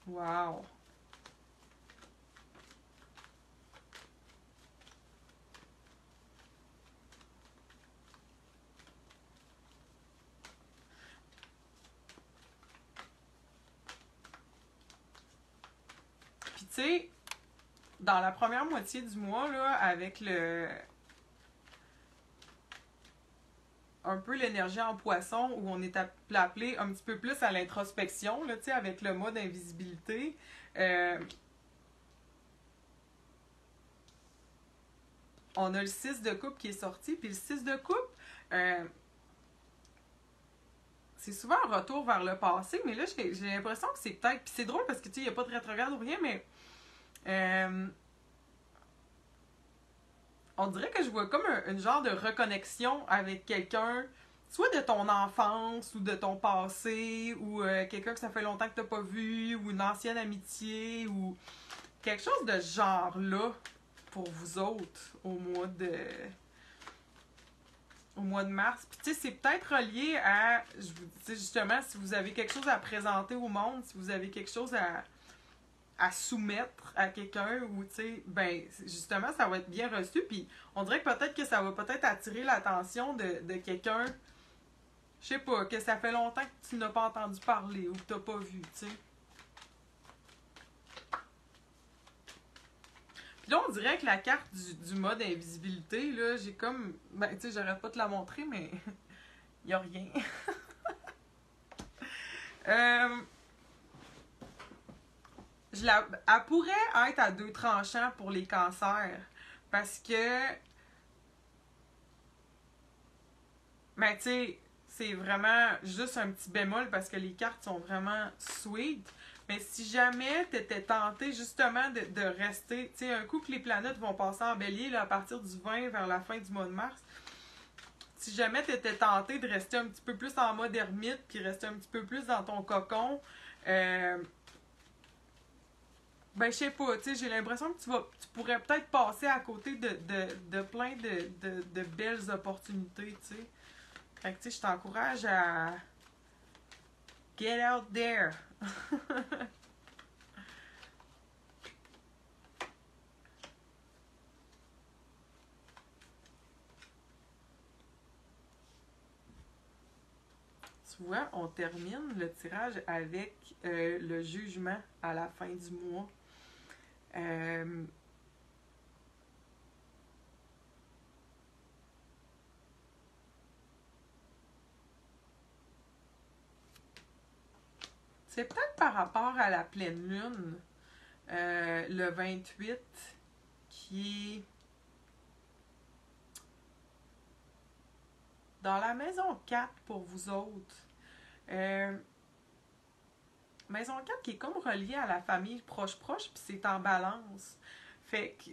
Wow. Puis tu sais, dans la première moitié du mois, là, avec le un peu l'énergie en poisson, où on est appelé un petit peu plus à l'introspection, là, tu sais, avec le mois d'invisibilité, on a le 6 de coupe qui est sorti, puis le 6 de coupe, euh, c'est souvent un retour vers le passé, mais là, j'ai l'impression que c'est peut-être... Puis c'est drôle parce que, tu sais, il n'y a pas de rétrograde ou rien, mais... on dirait que je vois comme une genre de reconnexion avec quelqu'un, soit de ton enfance ou de ton passé, ou quelqu'un que ça fait longtemps que t'as pas vu, ou une ancienne amitié, ou quelque chose de ce genre-là pour vous autres au mois de mars. Puis tu sais, c'est peut-être relié à, justement, si vous avez quelque chose à présenter au monde, si vous avez quelque chose à soumettre à quelqu'un, ou tu sais, ben justement, ça va être bien reçu. Puis on dirait que peut-être que ça va peut-être attirer l'attention de quelqu'un, je sais pas, que ça fait longtemps que tu n'as pas entendu parler ou que tu n'as pas vu, tu sais. Puis là, on dirait que la carte du mode invisibilité, là, j'ai comme. Ben, tu sais, j'arrête pas de te la montrer, mais il y a rien. euh, elle pourrait être à deux tranchants pour les cancers. Parce que. Ben, tu sais, c'est vraiment juste un petit bémol parce que les cartes sont vraiment sweet. Mais si jamais tu étais tenté justement de rester, tu sais, un coup que les planètes vont passer en bélier là, à partir du 20 vers la fin du mois de mars, si jamais tu étais tenté de rester un petit peu plus en mode ermite puis rester un petit peu plus dans ton cocon, ben je sais pas, tu sais, j'ai l'impression que tu pourrais peut-être passer à côté de plein de belles opportunités, tu sais. Fait que tu sais, je t'encourage à get out there. Tu vois, on termine le tirage avec le jugement à la fin du mois. C'est peut-être par rapport à la pleine lune, le 28, qui est dans la maison 4 pour vous autres. Maison 4 qui est comme reliée à la famille proche-proche, puis c'est en balance. Fait que.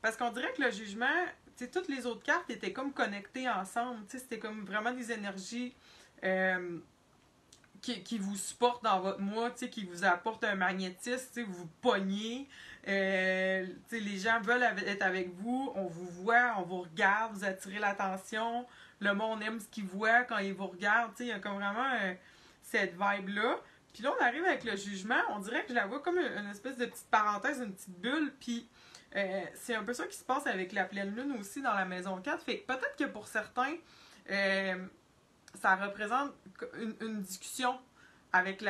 Parce qu'on dirait que le jugement, tu sais, toutes les autres cartes étaient comme connectées ensemble. Tu sais, c'était comme vraiment des énergies qui vous supporte dans votre mois, tu sais, qui vous apporte un magnétisme, tu sais, vous pognez. Tu sais, les gens veulent être avec vous, on vous voit, on vous regarde, vous attirez l'attention. Le monde aime ce qu'il voit quand il vous regarde. Tu sais, il y a comme vraiment cette vibe-là. Puis là, on arrive avec le jugement. On dirait que je la vois comme une espèce de petite parenthèse, une petite bulle. Puis c'est un peu ça qui se passe avec la pleine lune aussi dans la maison 4. Fait que peut-être que pour certains, ça représente une discussion avec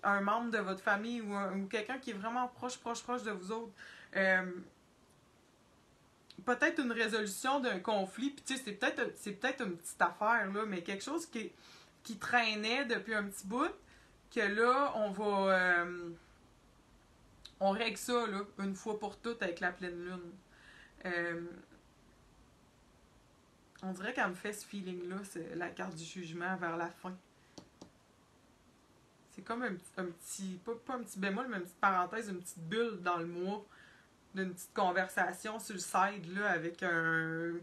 un membre de votre famille ou quelqu'un qui est vraiment proche de vous autres. Peut-être une résolution d'un conflit, puis tu sais, c'est peut-être une petite affaire, là, mais quelque chose qui traînait depuis un petit bout, que là, on règle ça, là, une fois pour toutes avec la pleine lune. On dirait qu'elle me fait ce feeling-là, c'est la carte du jugement vers la fin. C'est comme un petit pas un petit bémol, mais une petite parenthèse, une petite bulle dans le mois d'une petite conversation sur le side là, avec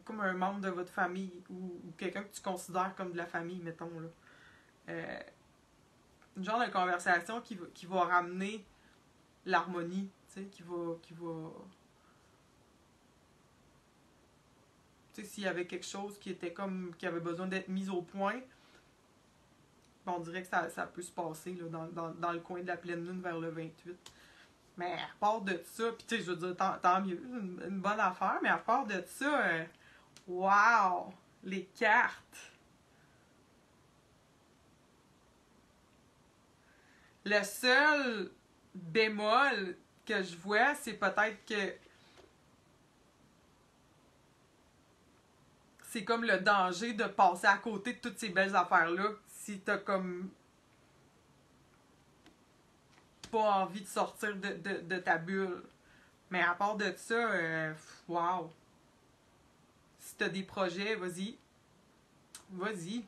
comme un membre de votre famille ou quelqu'un que tu considères comme de la famille, mettons. Là. Une genre de conversation qui va ramener l'harmonie, tu sais, qui va tu sais, s'il y avait quelque chose qui était comme qui avait besoin d'être mis au point, on dirait que ça peut se passer là, dans le coin de la pleine lune vers le 28. Mais à part de ça, puis tu sais, je veux dire, tant mieux, une bonne affaire, mais à part de ça, wow! Les cartes! Le seul bémol que je vois, c'est peut-être que c'est comme le danger de passer à côté de toutes ces belles affaires-là si t'as comme pas envie de sortir de ta bulle. Mais à part de ça, wow! Si t'as des projets, vas-y. Vas-y.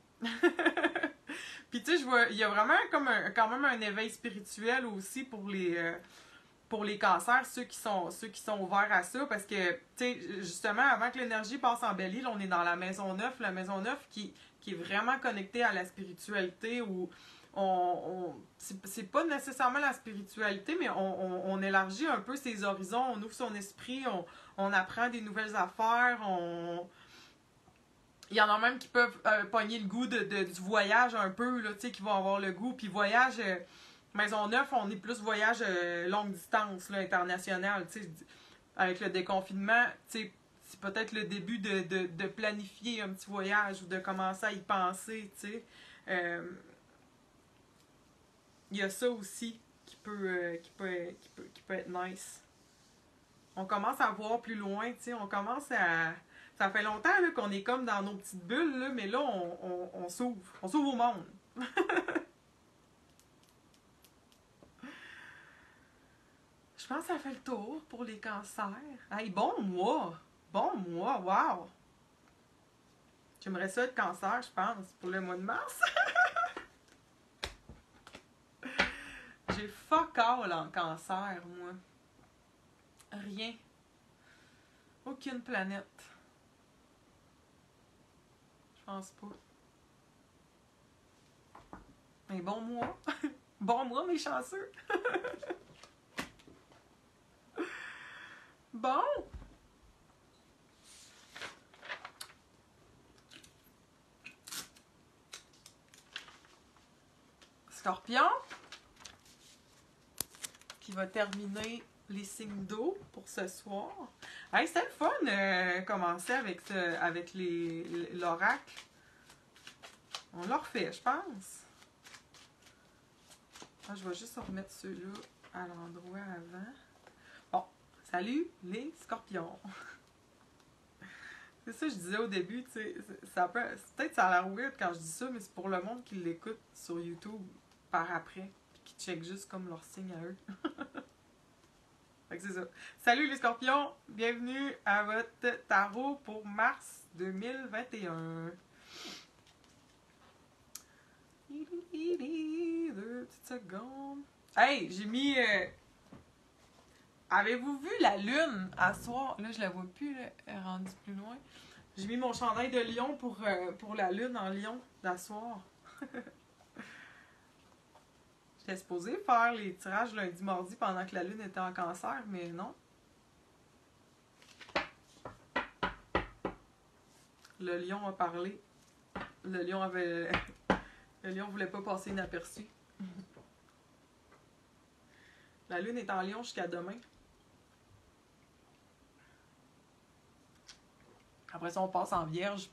Puis tu sais, je vois, il y a vraiment comme quand même un éveil spirituel aussi pour les cancers, ceux qui sont ouverts à ça, parce que, tu sais, justement, avant que l'énergie passe en Belle-Île, on est dans la maison 9 qui est vraiment connectée à la spiritualité, où c'est pas nécessairement la spiritualité, mais on élargit un peu ses horizons, on ouvre son esprit, on apprend des nouvelles affaires, il y en a même qui peuvent pogner le goût du voyage un peu, là, tu sais, qui vont avoir le goût. Puis voyage, Maisonneuve, on est plus voyage longue distance, là, international, tu sais. Avec le déconfinement, tu sais, c'est peut-être le début de planifier un petit voyage ou de commencer à y penser, tu sais. Il y a ça aussi qui peut être nice. On commence à voir plus loin, tu sais, on commence à... Ça fait longtemps là, qu'on est comme dans nos petites bulles, là, mais là, on s'ouvre. On s'ouvre au monde. Je pense que ça fait le tour pour les cancers. Hey, bon mois! Bon mois, wow! J'aimerais ça être cancer, je pense, pour le mois de mars. J'ai fuck all en cancer, moi. Rien. Aucune planète. Je pense pas. Mais bon mois. Bon mois, mes chanceux. Bon. Scorpion. Qui va terminer les signes d'eau pour ce soir. Hey, c'était le fun commencer avec l'oracle. On l'a refait, je pense. Ah, je vais juste remettre ceux-là à l'endroit avant. Bon, salut les scorpions. C'est ça que je disais au début, tu sais, peut-être ça a l'air weird quand je dis ça, mais c'est pour le monde qui l'écoute sur YouTube par après, puis qui check juste comme leur signe à eux. Fait que c'est ça. Salut les scorpions, bienvenue à votre tarot pour mars 2021. Deux petites secondes. Hey, j'ai mis... Avez-vous vu la lune à soir? Là, je la vois plus, là, elle est rendue plus loin. J'ai mis mon chandail de lion pour la lune en lion d'asseoir. J'étais supposée faire les tirages lundi, mardi pendant que la lune était en cancer, mais non. Le lion a parlé. Le lion avait... Le lion voulait pas passer inaperçu. La lune est en lion jusqu'à demain. Après ça, on passe en vierge.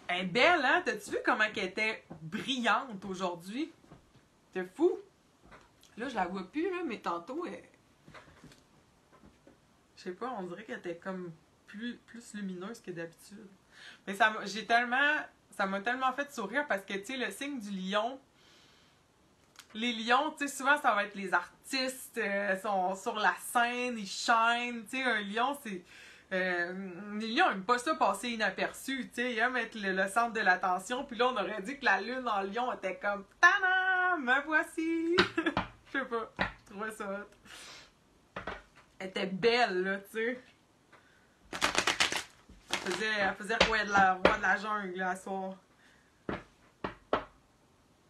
Elle est belle, hein? T'as-tu vu comment elle était brillante aujourd'hui? C'est fou! Là, je la vois plus, là, mais tantôt, elle... Je sais pas, on dirait qu'elle était comme plus lumineuse que d'habitude. Mais ça m'a tellement fait sourire parce que, tu sais, le signe du lion... Les lions, tu sais, souvent, ça va être les artistes, sont sur la scène, ils shine. Tu sais, un lion, c'est... les lions n'aiment pas ça passer inaperçu, tu sais, ils aiment être le centre de l'attention. Puis là, on aurait dit que la lune en lion était comme « Tadam! Me voici! » Je sais pas, je trouvais ça hot. Elle était belle, là, tu sais. Elle faisait roi de la jungle, là, ce soir.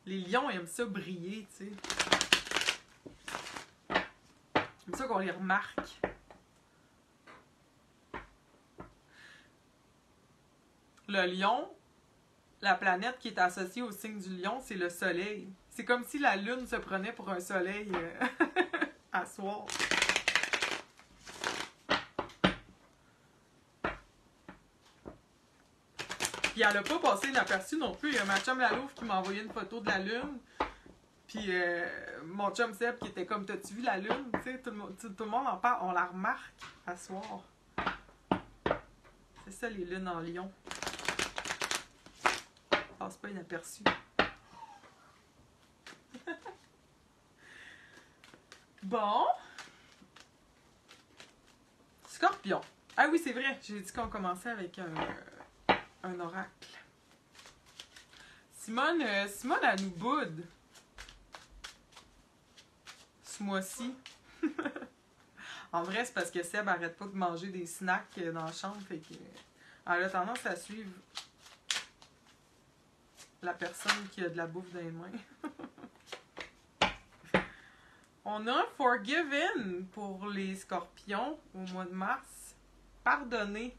Les lions aiment ça briller, tu sais. J'aime ça qu'on les remarque. Le lion, la planète qui est associée au signe du lion, c'est le soleil. C'est comme si la lune se prenait pour un soleil à soir. Puis elle a pas passé inaperçue non plus. Il y a ma chum Lalouf qui m'a envoyé une photo de la lune. Puis mon chum Seb qui était comme « T'as-tu vu la lune? » Tu sais, tout le monde en parle. On la remarque à soir. C'est ça les lunes en lion. Passe pas inaperçu. Bon. Scorpion. Ah oui, c'est vrai. J'ai dit qu'on commençait avec un oracle. Simone, elle nous boude. Ce mois-ci. En vrai, c'est parce que Seb arrête pas de manger des snacks dans la chambre. Fait que elle a tendance à suivre la personne qui a de la bouffe dans les mains. On a Forgiven pour les scorpions au mois de mars. Pardonner.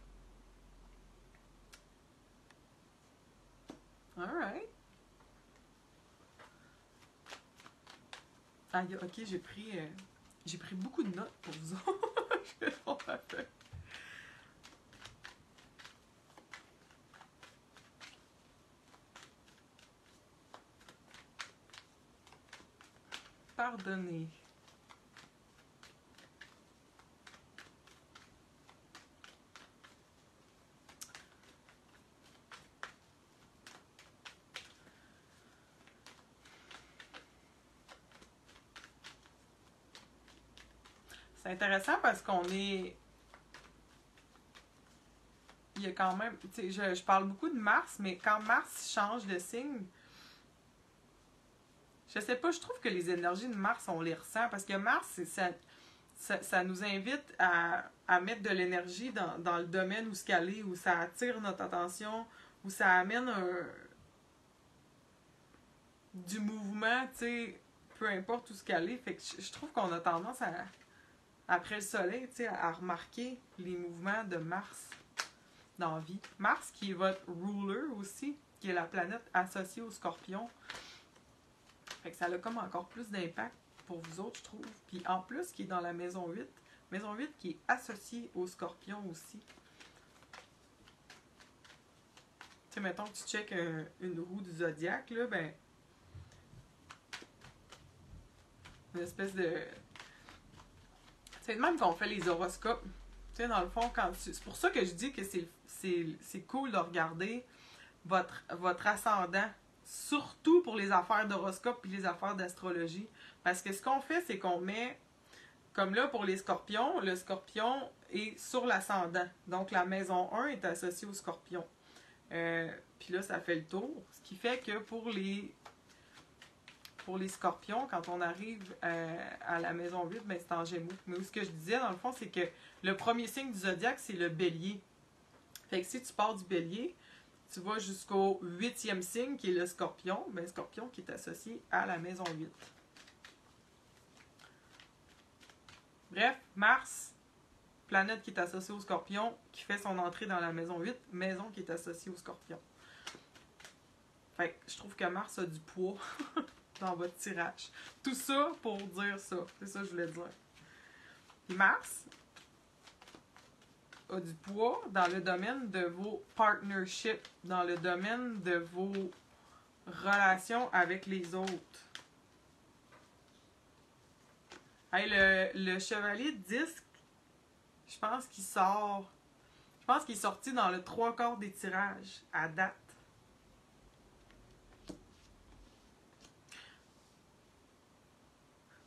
Alright. Ah, ok, j'ai pris beaucoup de notes pour vous autres. Je vais faire la feuille. Pardonner. C'est intéressant parce qu'on est... Il y a quand même... Tu sais, je parle beaucoup de Mars, mais quand Mars change de signe, je sais pas, je trouve que les énergies de Mars, on les ressent. Parce que Mars, ça nous invite à mettre de l'énergie dans le domaine où ce qu'elle est, où ça attire notre attention, où ça amène du mouvement, tu sais, peu importe où ce qu'elle est. Fait que je trouve qu'on a tendance après le soleil, tu sais, à remarquer les mouvements de Mars dans la vie. Mars qui est votre ruler aussi, qui est la planète associée au Scorpion. Fait que ça a comme encore plus d'impact pour vous autres, je trouve. Puis en plus, qui est dans la maison 8. Maison 8 qui est associée au Scorpion aussi. Tu sais, mettons que tu checkes une roue du zodiaque, là, ben... Une espèce de... C'est de même qu'on fait les horoscopes. Tu sais, dans le fond, c'est pour ça que je dis que c'est cool de regarder votre ascendant. Surtout pour les affaires d'horoscope et les affaires d'astrologie. Parce que ce qu'on fait, c'est qu'on met, comme là pour les scorpions, le scorpion est sur l'ascendant. Donc la maison 1 est associée au scorpion. Puis là, ça fait le tour. Ce qui fait que pour les scorpions, quand on arrive à la maison 8, ben, c'est en Gémeaux. Mais ce que je disais, dans le fond, c'est que le premier signe du zodiaque, c'est le bélier. Fait que si tu pars du bélier, tu vas jusqu'au 8e signe, qui est le Scorpion. Ben, Scorpion qui est associé à la maison 8. Bref, Mars, planète qui est associée au Scorpion, qui fait son entrée dans la maison 8, maison qui est associée au Scorpion. Fait que je trouve que Mars a du poids dans votre tirage. Tout ça pour dire ça. C'est ça que je voulais dire. Mars a du poids dans le domaine de vos partnerships, dans le domaine de vos relations avec les autres. Hey, le chevalier de disque, je pense qu'il sort. Je pense qu'il est sorti dans le 3/4 des tirages à date.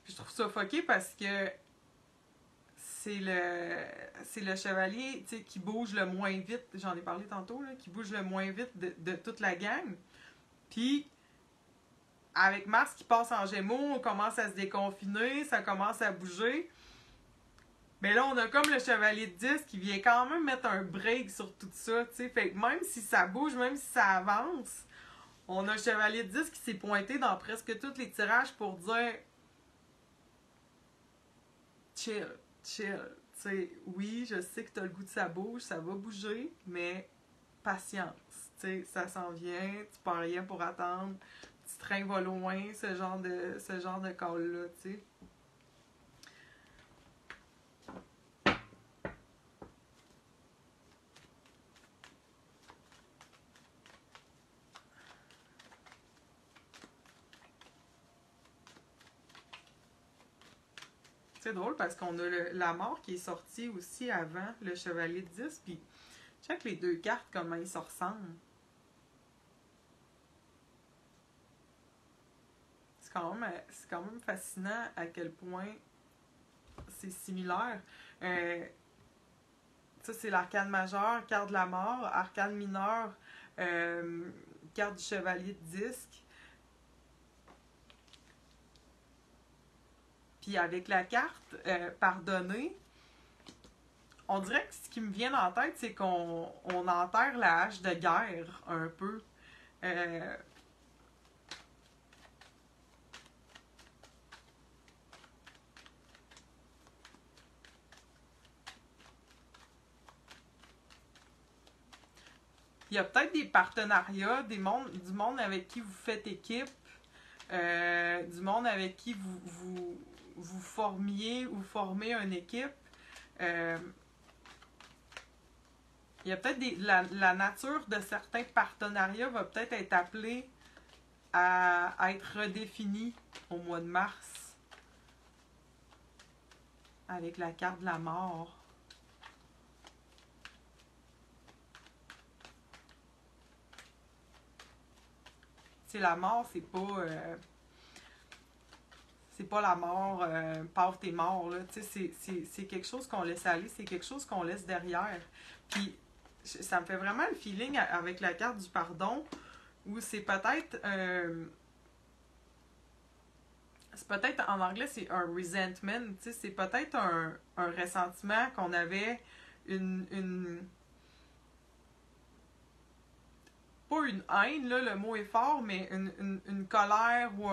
Puis je trouve ça fucké parce que c'est le chevalier qui bouge le moins vite. J'en ai parlé tantôt, là, qui bouge le moins vite de toute la gang. Puis avec Mars qui passe en Gémeaux, on commence à se déconfiner, ça commence à bouger. Mais là, on a comme le chevalier de 10 qui vient quand même mettre un break sur tout ça, tu sais. Fait que même si ça bouge, même si ça avance, on a le chevalier de 10 qui s'est pointé dans presque tous les tirages pour dire chill, chill. Tu sais, oui, je sais que t'as le goût de ça bouge, ça va bouger, mais patience. Tu sais, ça s'en vient, tu pars rien pour attendre. Petit train va loin, ce genre de call-là, tu sais. C'est drôle parce qu'on a la mort qui est sortie aussi avant le chevalier de 10, puis check les deux cartes, comment ils se ressemblent. C'est quand même fascinant à quel point c'est similaire. Ça, c'est l'arcane majeur, carte de la mort, arcane mineur, carte du chevalier de disque. Puis avec la carte pardonner, on dirait que ce qui me vient en tête, c'est qu'on enterre la hache de guerre un peu. Il y a peut-être des partenariats, du monde avec qui vous faites équipe, du monde avec qui vous formiez ou formez une équipe. Il y a peut-être la nature de certains partenariats va peut-être être appelée à être redéfinie au mois de mars avec la carte de la mort. Tu sais, la mort, c'est pas la mort, paf, t'es mort, là. Tu sais, c'est quelque chose qu'on laisse aller, c'est quelque chose qu'on laisse derrière. Puis, ça me fait vraiment le feeling avec la carte du pardon, où c'est peut-être en anglais, c'est un resentment, tu sais, c'est peut-être un ressentiment qu'on avait, pas une haine, là, le mot est fort, mais une colère ou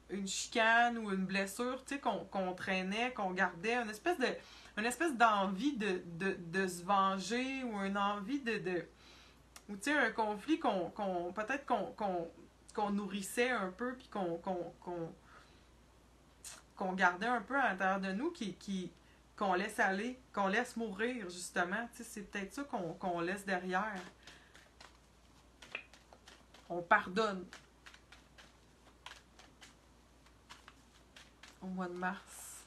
une chicane ou une blessure, tu sais, qu'on traînait, qu'on gardait, une espèce d'envie de se venger ou une envie ou tu sais, un conflit peut-être qu'on nourrissait un peu puis qu'on gardait un peu à l'intérieur de nous qu'on laisse aller, qu'on laisse mourir justement, tu sais, c'est peut-être ça qu'on laisse derrière. On pardonne au mois de mars.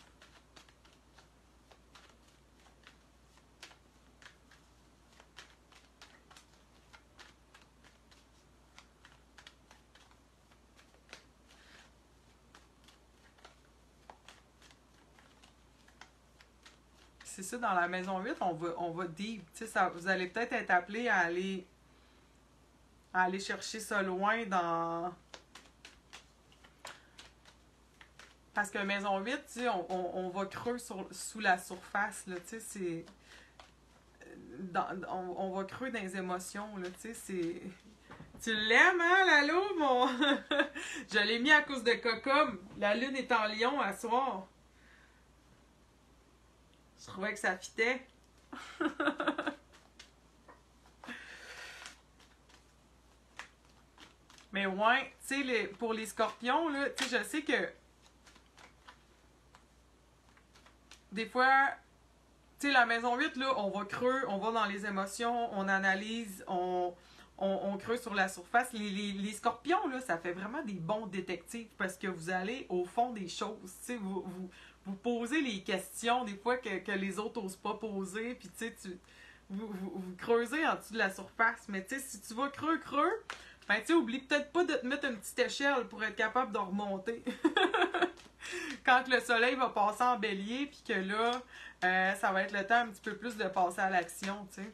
C'est ça, dans la maison 8, on va deep. Tu sais, vous allez peut-être être appelé à aller chercher ça loin dans... Parce que maison 8, tu sais, on va creux sous la surface, là, tu sais, c'est... on va creux dans les émotions, là, tu sais, c'est... Tu l'aimes, hein, Lalo, mon... Je l'ai mis à cause de Cocom. La lune est en lion à soir. Je trouvais que ça fitait. Mais ouais, tu sais, pour les scorpions, là, tu sais, je sais que des fois, tu sais, la maison 8, là, on va creux, on va dans les émotions, on analyse, on creuse sur la surface. Les scorpions, là, ça fait vraiment des bons détectives parce que vous allez au fond des choses. Tu sais, vous posez les questions des fois que les autres n'osent pas poser, puis tu sais, vous creusez en dessous de la surface. Mais tu sais, si tu vas creux, ben tu sais, oublie peut-être pas de te mettre une petite échelle pour être capable de remonter. Quand le soleil va passer en bélier, puis que là, ça va être le temps un petit peu plus de passer à l'action, tu sais.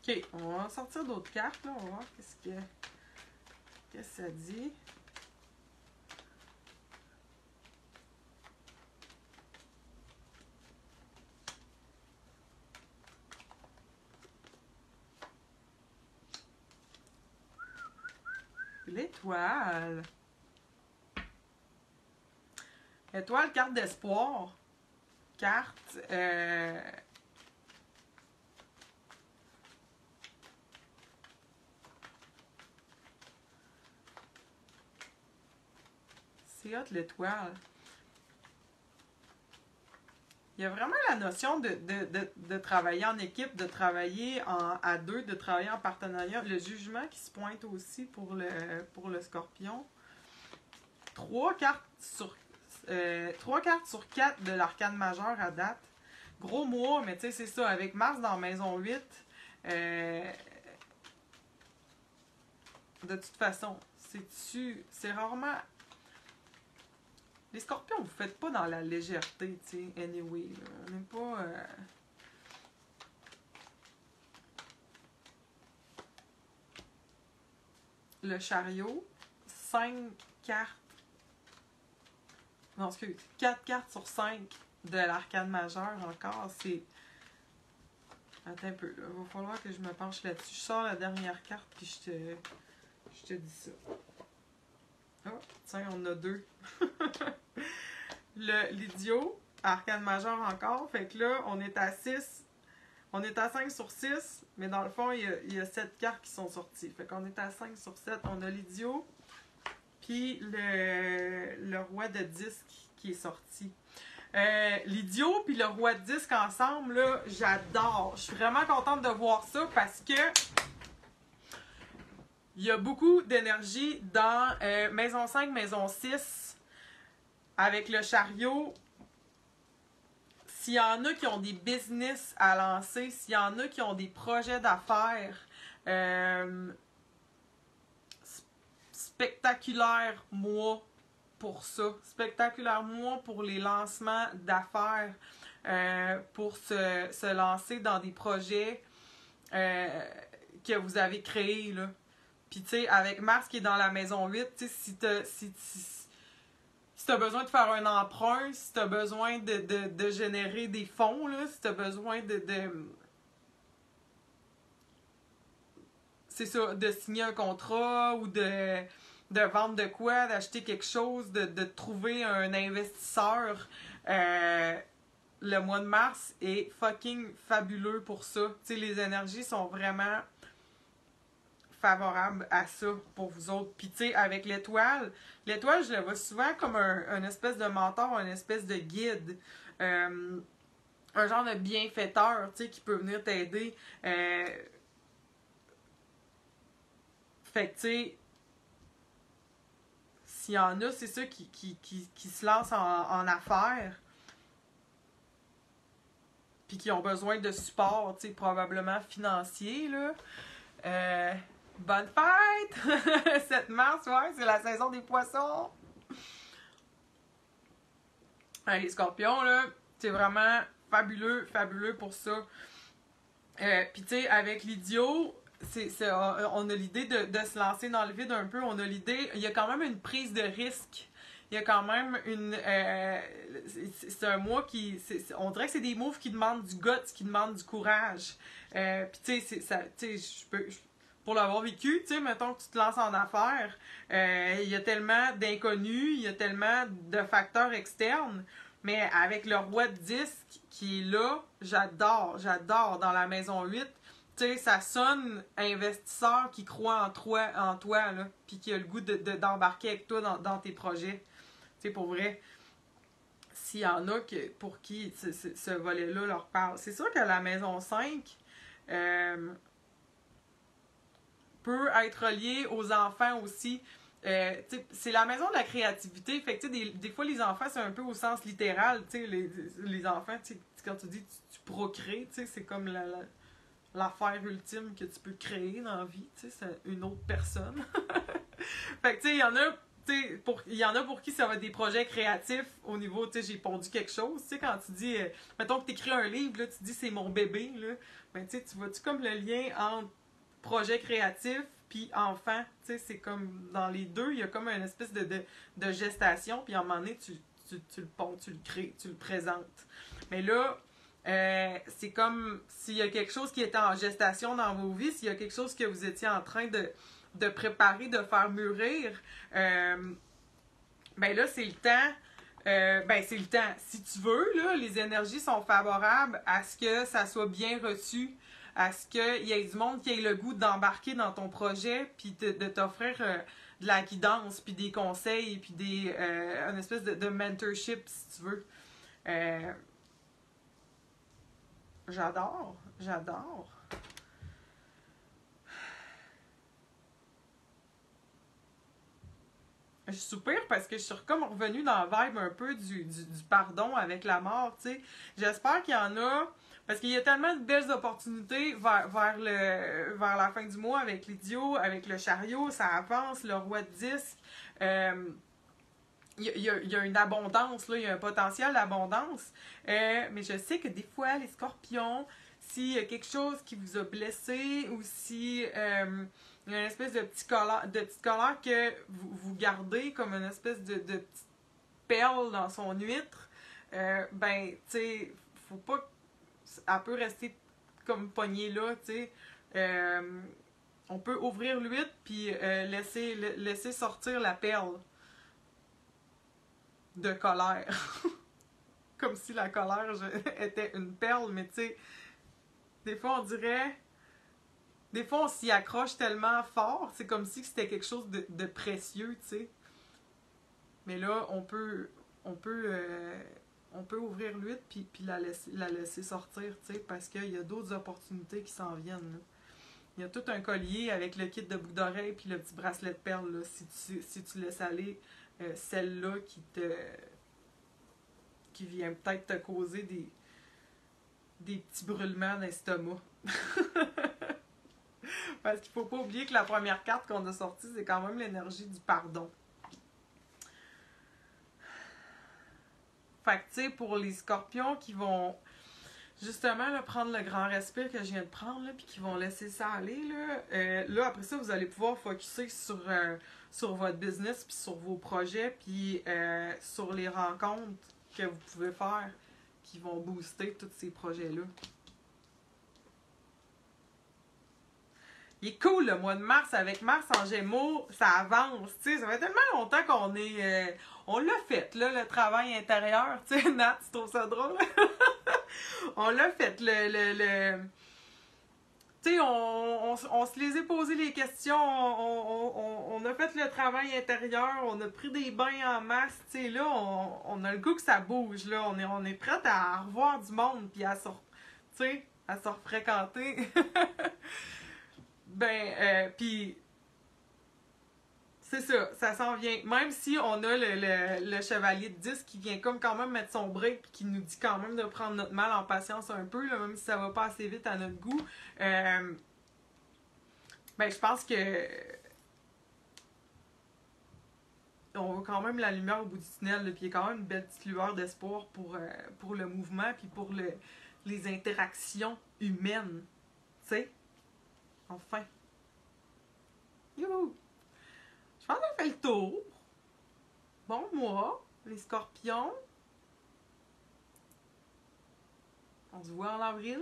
Ok, on va sortir d'autres cartes, là. On va voir qu'est-ce que ça dit. L'étoile. Étoile, carte d'espoir. Carte. C'est hot, l'étoile. Il y a vraiment la notion de travailler en équipe, de travailler à deux, de travailler en partenariat. Le jugement qui se pointe aussi pour le scorpion. 3 cartes sur 4 de l'arcane majeur à date. Gros mois, mais tu sais, c'est ça. Avec Mars dans maison 8, de toute façon, c'est rarement... Les scorpions, vous faites pas dans la légèreté, tu sais, anyway. Là. On n'est pas... Le chariot, 5 cartes... Non, excuse, 4 cartes sur 5 de l'arcane majeur encore, c'est... Attends un peu, là. Il va falloir que je me penche là-dessus. Je sors la dernière carte, puis je te dis ça. Oh, tiens, on a 2. L'idiot, arcane majeur encore. Fait que là, on est à 6. On est à 5 sur 6, mais dans le fond, il y a 7 cartes qui sont sorties. Fait qu'on est à 5 sur 7. On a l'idiot, puis le roi de disque qui est sorti. L'idiot puis le roi de disque ensemble, là, j'adore. Je suis vraiment contente de voir ça parce que il y a beaucoup d'énergie dans maison 5, maison 6 avec le chariot. S'il y en a qui ont des business à lancer, s'il y en a qui ont des projets d'affaires, spectaculaire mois pour ça. Spectaculaire mois pour les lancements d'affaires, pour se lancer dans des projets que vous avez créés, là. Puis, tu sais, avec Mars qui est dans la maison 8, tu sais, si t'as besoin de faire un emprunt, si t'as besoin de générer des fonds, là, si t'as besoin c'est ça, de signer un contrat ou de vendre de quoi, d'acheter quelque chose, de trouver un investisseur, le mois de mars est fucking fabuleux pour ça. Tu sais, les énergies sont vraiment favorables à ça pour vous autres. Puis tu sais, avec l'étoile, je la vois souvent comme un espèce de mentor, un espèce de guide. Un genre de bienfaiteur, tu sais, qui peut venir t'aider. Fait que tu sais, s'il y en a, c'est ça qui se lancent en affaires, puis qui ont besoin de support, tu sais, probablement financier, là. Bonne fête! 7 mars, ouais, c'est la saison des poissons. Les scorpions, là, c'est vraiment fabuleux, fabuleux pour ça. Puis, tu sais, avec l'idiot, on a l'idée de se lancer dans le vide un peu. On a l'idée, il y a quand même une prise de risque. il y a quand même une... c'est un mois qui... on dirait que c'est des moves qui demandent du guts, qui demandent du courage. Puis tu sais, pour l'avoir vécu, tu sais, mettons que tu te lances en affaires, il y a tellement d'inconnus, il y a tellement de facteurs externes, mais avec le roi de disque qui est là, j'adore dans la maison 8. Tu sais, ça sonne investisseur qui croit en toi là, puis qui a le goût d'embarquer avec toi dans tes projets. Tu sais, pour vrai, s'il y en a pour qui ce volet-là leur parle. C'est sûr que la maison 5 peut être reliée aux enfants aussi. C'est la maison de la créativité. Fait que, des fois, les enfants, c'est un peu au sens littéral. Les enfants, quand tu dis tu procrées, c'est comme l'affaire ultime que tu peux créer dans la vie. C'est une autre personne. Fait que, tu sais, il y en a pour qui ça va être des projets créatifs au niveau, tu sais, j'ai pondu quelque chose. Tu sais, quand tu dis, mettons que tu écris un livre, là, tu dis c'est mon bébé, là, ben, tu sais, tu vois-tu comme le lien entre projet créatif puis enfant, tu sais, c'est comme dans les deux, il y a comme une espèce de gestation, puis à un moment donné, tu le ponds, tu le crées, tu le présentes. Mais là, c'est comme s'il y a quelque chose qui était en gestation dans vos vies, s'il y a quelque chose que vous étiez en train de préparer, de faire mûrir, ben là, c'est le temps. C'est le temps. Si tu veux, là, les énergies sont favorables à ce que ça soit bien reçu, à ce qu'il y ait du monde qui ait le goût d'embarquer dans ton projet, puis de t'offrir de la guidance, puis des conseils, puis une espèce de mentorship, si tu veux. J'adore. Je soupire parce que je suis comme revenue dans la vibe un peu du pardon avec la mort, tu sais. J'espère qu'il y en a, parce qu'il y a tellement de belles opportunités vers la fin du mois avec l'idiot, avec le chariot, ça avance, le roi de disque. Il y a une abondance, là, il y a un potentiel d'abondance. Mais je sais que des fois, les scorpions, s'il y a quelque chose qui vous a blessé ou si il y a une espèce de petite colère que vous gardez comme une espèce de petite perle dans son huître, ben, tu sais, faut pas. Elle peut rester comme poignée là, tu sais. On peut ouvrir l'huître puis laisser sortir la perle de colère. Comme si la colère était une perle, mais tu sais, des fois on dirait. Des fois on s'y accroche tellement fort, c'est comme si c'était quelque chose de précieux, tu sais. Mais là, on peut ouvrir l'huître puis la laisser sortir, tu sais, parce qu'il y a d'autres opportunités qui s'en viennent, là. Il y a tout un collier avec le kit de boucle d'oreille puis le petit bracelet de perles, là, si tu laisses aller celle-là qui vient peut-être te causer des petits brûlements d'estomac. Parce qu'il faut pas oublier que la première carte qu'on a sortie, c'est quand même l'énergie du pardon. Fait que, tu sais, pour les scorpions qui vont justement là, prendre le grand respect que je viens de prendre, là, puis qui vont laisser ça aller, là, après ça, vous allez pouvoir focusser sur votre business, puis sur vos projets, puis sur les rencontres que vous pouvez faire qui vont booster tous ces projets-là. Il est cool le mois de mars, avec Mars en Gémeaux, ça avance, tu sais, ça fait tellement longtemps qu'on est... on l'a fait, là, le travail intérieur, tu sais, Nat, tu trouves ça drôle? On l'a fait, tu sais, on se les a posé les questions, on a fait le travail intérieur, on a pris des bains en masse, tu sais, là, on a le goût que ça bouge, là, on est prête à revoir du monde, puis à se refréquenter. Puis c'est ça s'en vient. Même si on a le chevalier de 10 qui vient comme quand même mettre son break puis qui nous dit quand même de prendre notre mal en patience un peu, là, même si ça va pas assez vite à notre goût. Je pense que on voit quand même la lumière au bout du tunnel, puis il y a quand même une belle petite lueur d'espoir pour le mouvement puis pour les interactions humaines. Tu sais? Enfin. Youhou! Je pense qu'on a fait le tour. bon mois, les scorpions. On se voit en avril.